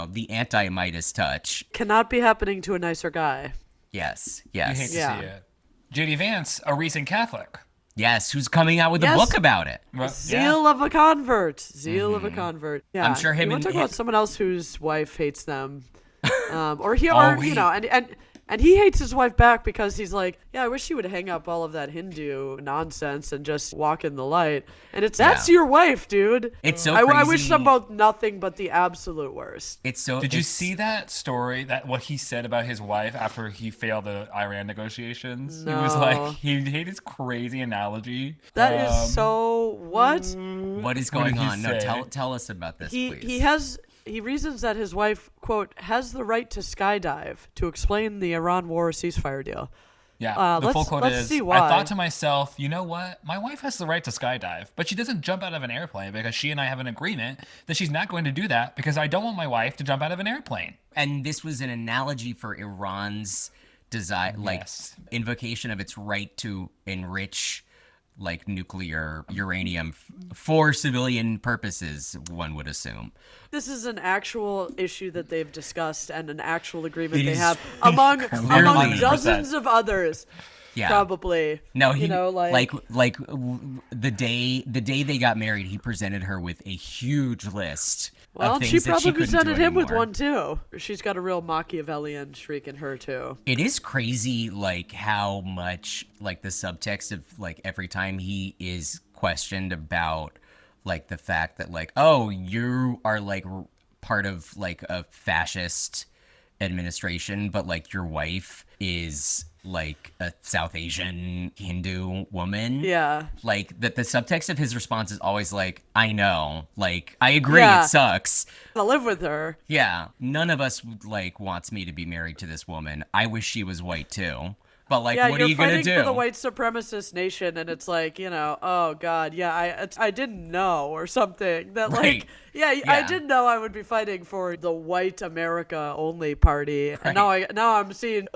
the anti-Midas touch. Cannot be happening to a nicer guy. Yes. You hate to see it. JD Vance, a recent Catholic. Yes, who's coming out with a book about it. Well, Zeal of a convert. Zeal of a convert. Yeah. I'm sure him you and want to talk about someone else whose wife hates them. And he hates his wife back because he's like, yeah, I wish she would hang up all of that Hindu nonsense and just walk in the light. And that's your wife, dude. It's so crazy. I wish them both nothing but the absolute worst. Did you see that story, that what he said about his wife after he failed the Iran negotiations? No. He was like, he made his crazy analogy. That is so what? What is going on? No, tell us about this, please. He reasons that his wife, quote, has the right to skydive to explain the Iran war ceasefire deal. Yeah, the full quote is, see why. I thought to myself, you know what? My wife has the right to skydive, but she doesn't jump out of an airplane because she and I have an agreement that she's not going to do that because I don't want my wife to jump out of an airplane. And this was an analogy for Iran's desire, like invocation of its right to enrich like nuclear uranium for civilian purposes, one would assume. This is an actual issue that they've discussed and an actual agreement they have among dozens of others. Yeah. Probably. No, he like the day they got married, he presented her with a huge list. Well, of she things probably that she presented him with anymore. one too. She's got a real Machiavellian streak in her too. It is crazy, like how much like the subtext of like every time he is questioned about like the fact that like, oh, you are like part of like a fascist administration, but like your wife is like a South Asian Hindu woman. Yeah. Like that the subtext of his response is always like, I know, like I agree, it sucks. I'll live with her. Yeah. None of us like wants me to be married to this woman. I wish she was white too. But like, what are you gonna do? You're fighting for the white supremacist nation, and it's like, oh God, I didn't know or something that like, I didn't know I would be fighting for the white America only party, and now I'm seeing,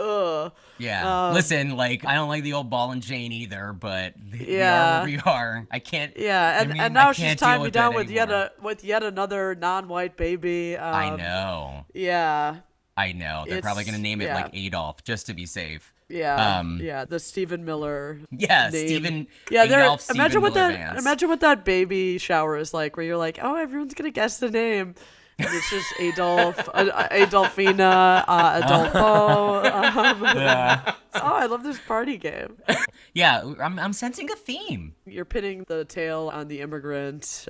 Yeah, listen, like I don't like the old ball and chain either, but we are where we are. I can't. Yeah, and now she's tying me down with yet another non-white baby. I know. Yeah. I know. They're probably gonna name it like Adolf just to be safe. Yeah, the Stephen Miller. Yeah, name. Stephen. Yeah, Adolf imagine what Miller that Vance. imagine what that baby shower is like, where you're like, oh, everyone's gonna guess the name, and it's just Adolf, Adolfina, Adolfo. Oh, I love this party game. Yeah, I'm sensing a theme. You're pinning the tail on the immigrant.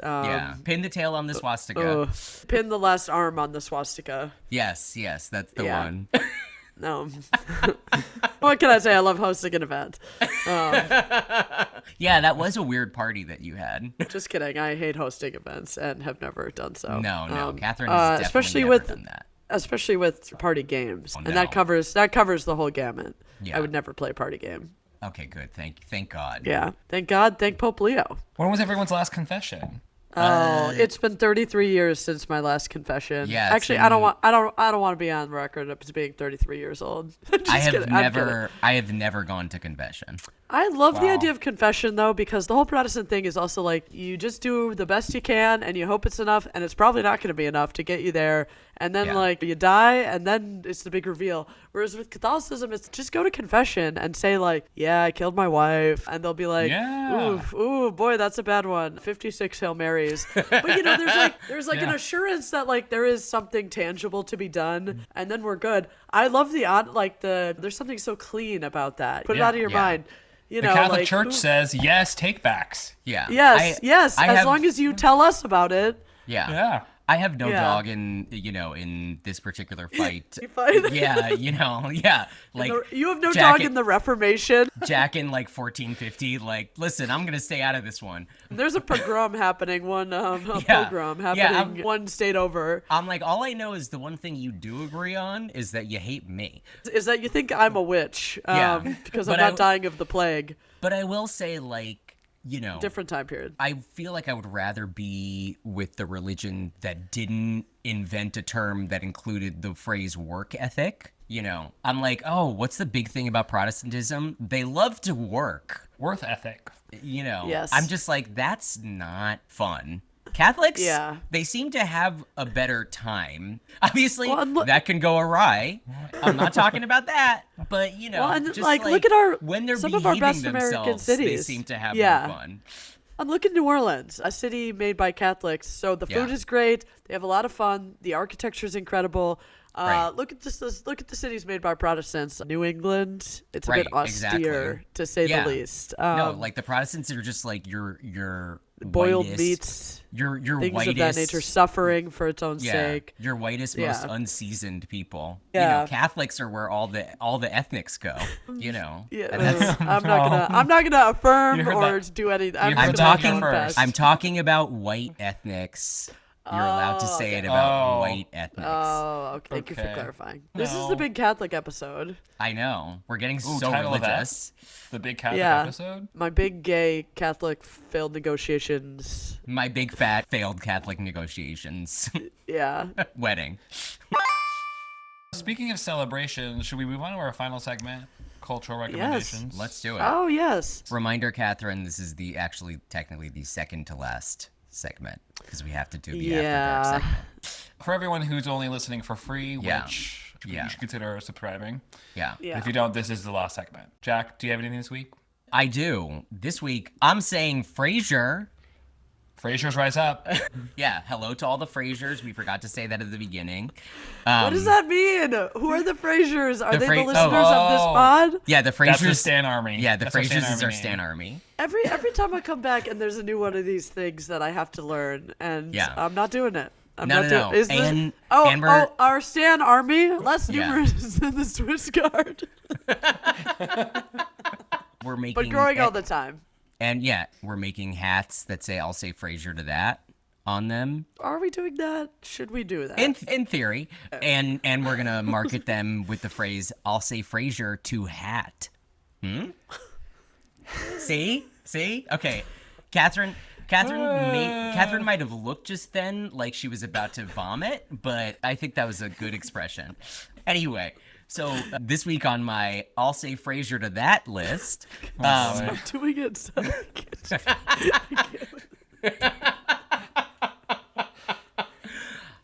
Pin the tail on the swastika. Pin the last arm on the swastika. Yes, that's the one. What can I say? I love hosting an event. Yeah, that was a weird party that you had. Just kidding. I hate hosting events and have never done so. No, Katherine has definitely especially never with done that. especially with party games, and no. that covers the whole gamut. Yeah. I would never play a party game. Okay, good. Thank God. Yeah, thank God, thank Pope Leo. When was everyone's last confession? Oh, it's been 33 years since my last confession. Yeah, it's actually, been- I don't want to be on record as being 33 years old. Just I have kidding. I'm kidding. I have never gone to confession. I love the Wow. idea of confession, though, because the whole Protestant thing is also like you just do the best you can and you hope it's enough, and it's probably not going to be enough to get you there. And then, Yeah. like, you die, and then it's the big reveal. Whereas with Catholicism, it's just go to confession and say, like, yeah, I killed my wife. And they'll be like, Yeah. ooh, boy, that's a bad one. 56 Hail Marys. But, you know, there's an Yeah. assurance that, like, there is something tangible to be done, and then we're good. I love there's something so clean about that. Put it Yeah. out of your Yeah. mind. You The know, Catholic like, Church says yes, take backs. Yeah. Yes, I as have- long as you tell us about it. Yeah. Yeah. I have no Yeah. dog in this particular fight. You fight? Yeah, like You have no Jack dog in the Reformation. Jack in like 1450. Like, listen, I'm gonna stay out of this one. There's a pogrom happening, a Yeah. pogrom Yeah, happening one state over. I'm like, all I know is the one thing you do agree on is that you hate me. Is that you think I'm a witch? Yeah. Because I'm But not dying of the plague. But I will say, like, Different time period. I feel like I would rather be with the religion that didn't invent a term that included the phrase work ethic. I'm like, oh, what's the big thing about Protestantism? They love to work. Worth ethic. Yes. I'm just like, that's not fun. Catholics, Yeah. they seem to have a better time. Obviously, Well, and look- that can go awry. I'm not talking about that, but Well, and, just like, look at when they're some of our behaving best American themselves, they cities. seem to have Yeah. more fun. And look at New Orleans, a city made by Catholics. So the food Yeah. is great. They have a lot of fun. The architecture is incredible. Right. Look at Look at the cities made by Protestants. New England, it's a Right, bit austere, exactly. to say Yeah. the least. No, like the Protestants are just like your boiled whitest, meats, your things whitest, of that nature, suffering for its own yeah, sake. your whitest, Yeah. most unseasoned people. Yeah. Catholics are where all the ethnics go. Yeah, And that's- I'm not gonna affirm You heard or that. do anything. You I'm heard just that gonna here go first. past. I'm talking about white ethnics. You're allowed to say it about Oh. white ethnics. Oh, okay. Thank you for Okay. clarifying. This is the No. big Catholic episode. I know. We're getting so title of that? religious. The big Catholic Yeah. episode. My big gay Catholic failed negotiations. My big fat failed Catholic negotiations Yeah. wedding. Speaking of celebrations, should we move on to our final segment? Cultural recommendations. Let's do it. Oh yes. Reminder, Katherine, this is technically the second to last segment because we have to do the After Yeah. Dark segment. For everyone who's only listening for free, Yeah. which Yeah. you should consider subscribing. Yeah. Yeah. If you don't, this is the last segment. Jack, do you have anything this week? I do. This week, I'm saying Frasier. Frasier's Rise Up. Yeah, hello to all the Frasiers. We forgot to say that at the beginning. What does that mean? Who are the Frasers? Are The they Fra- the oh. listeners of this pod? Yeah, the Frasiers. That's the Stan Army. Yeah, the That's our Frasiers is our name. Stan Army. Every time I come back and there's a new one of these things that I have to learn, and Yeah. I'm not doing it. I'm No, not no, doing. no. Is this, And oh, our Stan Army less Yeah. numerous than the Swiss Guard, We're making. but growing all the time. And yeah, we're making hats that say "I'll say Frasier to that" on them. Are we doing that? Should we do that? In theory, and we're gonna market them with the phrase "I'll say Frasier to hat." See, okay, Catherine might have looked just then like she was about to vomit, but I think that was a good expression. Anyway, so this week on my "I'll say Frasier to that" list, I'm doing it. So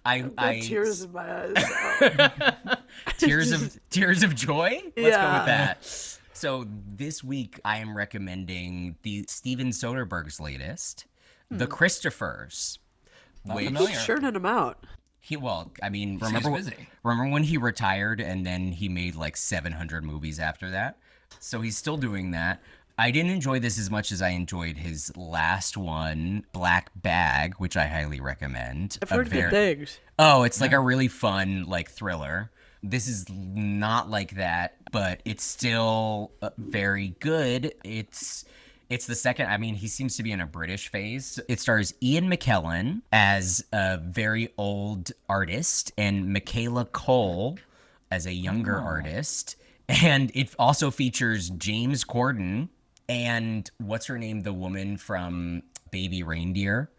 I got tears in my eyes. tears of joy. Let's go Yeah. with that. So this week I am recommending the Steven Soderbergh's latest, The Christophers. Which familiar. Keep churning them out. busy. remember when he retired and then he made like 700 movies after that? So he's still doing that. I didn't enjoy this as much as I enjoyed his last one, Black Bag, which I highly recommend. I've heard good things. Oh, it's like a really fun like thriller. This is not like that, but it's still very good. It's the second. I mean, he seems to be in a British phase. It stars Ian McKellen as a very old artist and Michaela Cole as a younger artist. And it also features James Corden and what's her name? The woman from Baby Reindeer.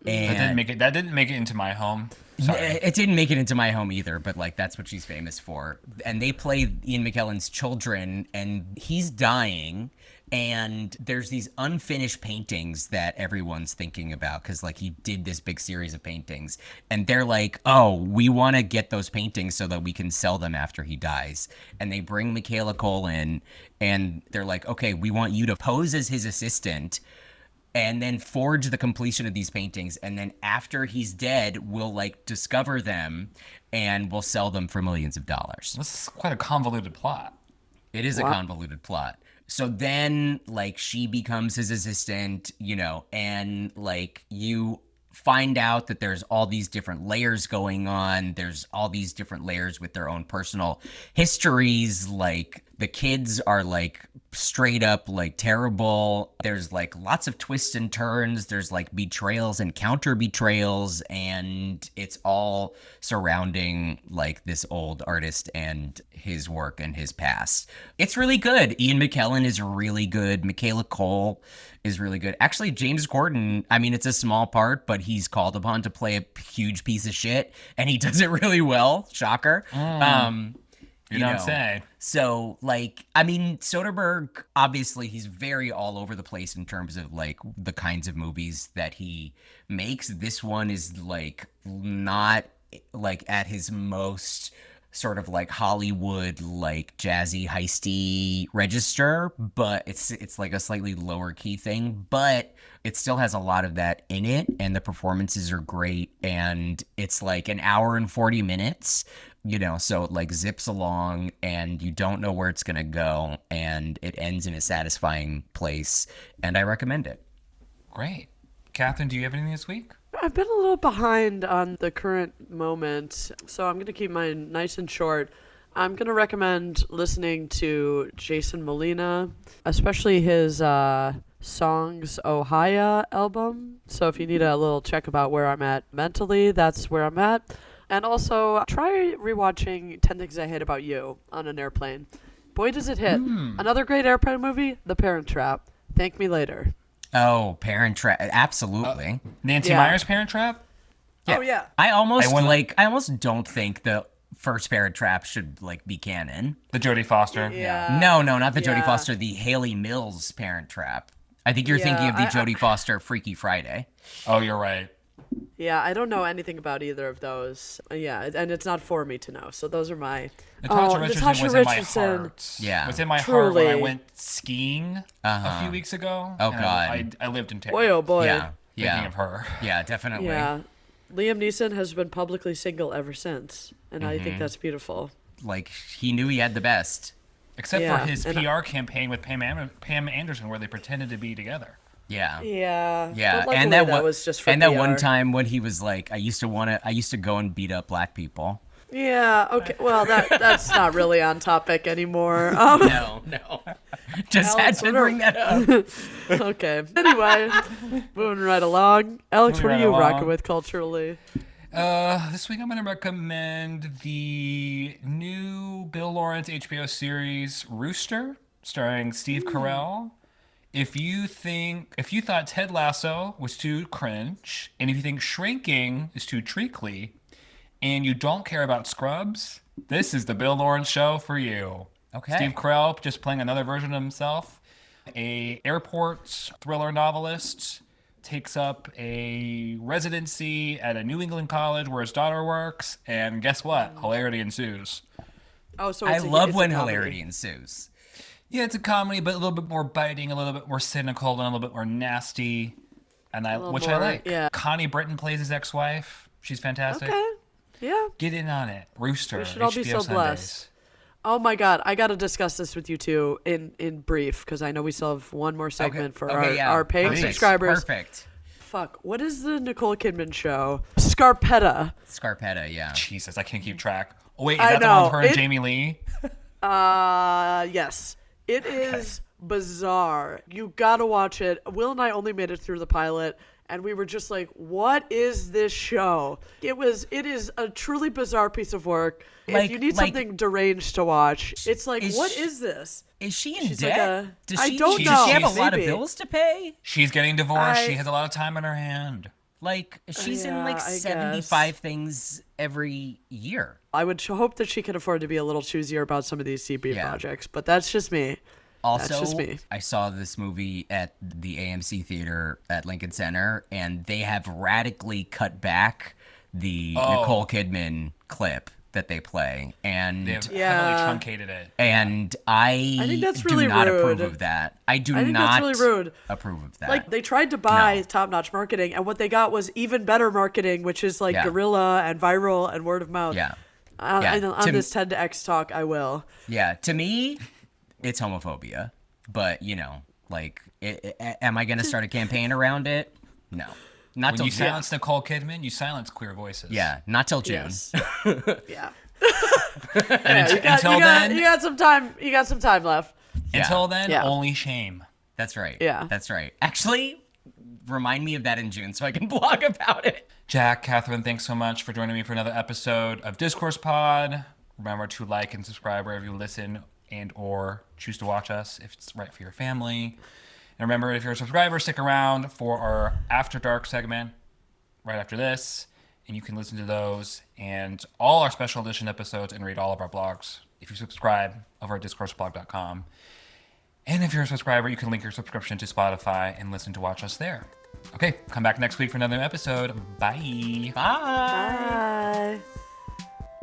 And That didn't make it into my home. Sorry. it didn't make it into my home either, but like that's what she's famous for. And they play Ian McKellen's children, and he's dying. And there's these unfinished paintings that everyone's thinking about because like he did this big series of paintings, and they're like, oh, we want to get those paintings so that we can sell them after he dies. And they bring Michaela Cole in, and they're like, okay, we want you to pose as his assistant and then forge the completion of these paintings. And then after he's dead, we'll like discover them and we'll sell them for millions of dollars. This is quite a convoluted plot. It is a convoluted plot. So then, like, she becomes his assistant, you know, and, like, you find out that there's all these different layers going on. There's all these different layers with their own personal histories. Like, the kids are, like, straight up, like, terrible. There's, like, lots of twists and turns. There's, like, betrayals and counter betrayals. And it's all surrounding, like, this old artist and his work and his past. It's really good. Ian McKellen is really good. Michaela Cole is really good. Actually, James Corden, I mean, it's a small part, but he's called upon to play a huge piece of shit, and he does it really well. Shocker. You don't say. So, like, I mean, Soderbergh, obviously, he's very all over the place in terms of, like, the kinds of movies that he makes. This one is, like, not, like, at his most sort of, like, Hollywood, like, jazzy, heisty register, but it's like a slightly lower key thing, but it still has a lot of that in it, and the performances are great, and it's, like, an hour and 40 minutes, you know, so it like zips along and you don't know where it's going to go, and it ends in a satisfying place, and I recommend it. Great. Katherine, do you have anything this week? I've been a little behind on the current moment, so I'm going to keep mine nice and short. I'm going to recommend listening to Jason Molina, especially his Songs Ohio album. So if you need a little check about where I'm at mentally, that's where I'm at. And also, try rewatching 10 Things I Hate About You on an airplane. Boy, does it hit. Another great airplane movie, The Parent Trap. Thank me later. Oh, Parent Trap. Absolutely. Nancy Meyers' Parent Trap? Yeah. Oh, yeah. I almost don't think the first Parent Trap should, like, be canon. The Jodie Foster. Yeah. No, not the Jodie Foster, the Haley Mills Parent Trap. I think you're thinking of the Jodie Foster Freaky Friday. Oh, you're right. Yeah, I don't know anything about either of those. Yeah, and it's not for me to know. So those are my... Natasha Richardson was in my heart. Yeah. Was in my heart when I went skiing a few weeks ago. Oh, God. I lived in terror. Boy, oh, boy. Yeah. Thinking of her. Yeah, definitely. Yeah. Liam Neeson has been publicly single ever since. And I think that's beautiful. Like, he knew he had the best. Except for his PR campaign with Pam Anderson where they pretended to be together. Yeah. But and that was just for and that PR. one time when he was like, I used to go and beat up black people. Yeah, okay. Well, that's not really on topic anymore. No. Just Alex, had to bring that up. Okay. Anyway, moving right along. Alex, what are you rocking with culturally? This week I'm going to recommend the new Bill Lawrence HBO series Rooster, starring Steve Carell. If you thought Ted Lasso was too cringe, and if you think Shrinking is too treacly, and you don't care about Scrubs, this is the Bill Lawrence show for you. Okay. Steve Carell just playing another version of himself. A airport thriller novelist takes up a residency at a New England college where his daughter works, and guess what? Hilarity ensues. Oh, so I love when comedy. hilarity ensues. Yeah, it's a comedy, but a little bit more biting, a little bit more cynical, and a little bit more nasty, and I like. Yeah. Connie Britton plays his ex-wife. She's fantastic. Okay. Yeah. Get in on it. Rooster. We should all be HBO so Sundays. blessed. Oh my God, I got to discuss this with you too in brief because I know we still have one more segment for our paying subscribers. Perfect. Fuck, what is the Nicole Kidman show? Scarpetta. Scarpetta, yeah. Jesus, I can't keep track. Oh, wait, is I that the one know. with her and Jamie Lee? Yes. It is bizarre. You gotta watch it. Will and I only made it through the pilot, and we were just like, what is this show? It is a truly bizarre piece of work. If you need something deranged to watch, it's like, what is this? Is she in She's debt? like I don't know. Does she have a lot of Maybe. bills to pay? She's getting divorced. I- She has a lot of time on her hand. Like, she's in Yeah, like I 75 things every year. I would hope that she could afford to be a little choosier about some of these CP projects, but that's just me. Also, That's just me. I saw this movie at the AMC theater at Lincoln Center, and they have radically cut back the Nicole Kidman clip that they play, and They've heavily truncated it. and I think that's do really not approve rude. of that. I think not that's really rude. approve of that. Like, they tried to buy top-notch marketing, and what they got was even better marketing, which is like guerrilla and viral and word of mouth. Yeah. On this 10 to X talk, I will. Yeah, to me, it's homophobia. But, you know, like, am I going to start a campaign around it? No. Not When till you June. silence Nicole Kidman, you silence queer voices. Yeah, not till June. Yes. Yeah. And until then, you got some time. You got some time left. until then, Yeah. only shame. That's right. Yeah. That's right. Actually, remind me of that in June so I can blog about it. Jack, Katherine, thanks so much for joining me for another episode of Discourse Pod. Remember to like and subscribe wherever you listen and or choose to watch us if it's right for your family. And remember, if you're a subscriber, stick around for our After Dark segment right after this, and you can listen to those and all our special edition episodes and read all of our blogs if you subscribe over at discourseblog.com. And if you're a subscriber, you can link your subscription to Spotify and listen to watch us there. Okay, come back next week for another episode. Bye. Bye.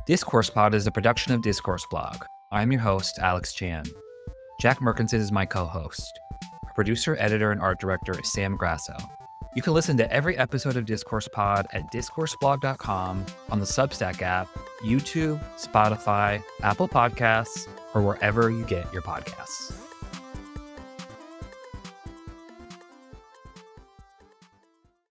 Discourse Pod is a production of Discourse Blog. I'm your host, Alex Chan. Jack Merkinson is my co-host. Our producer, editor, and art director is Sam Grasso. You can listen to every episode of Discourse Pod at discourseblog.com, on the Substack app, YouTube, Spotify, Apple Podcasts, or wherever you get your podcasts.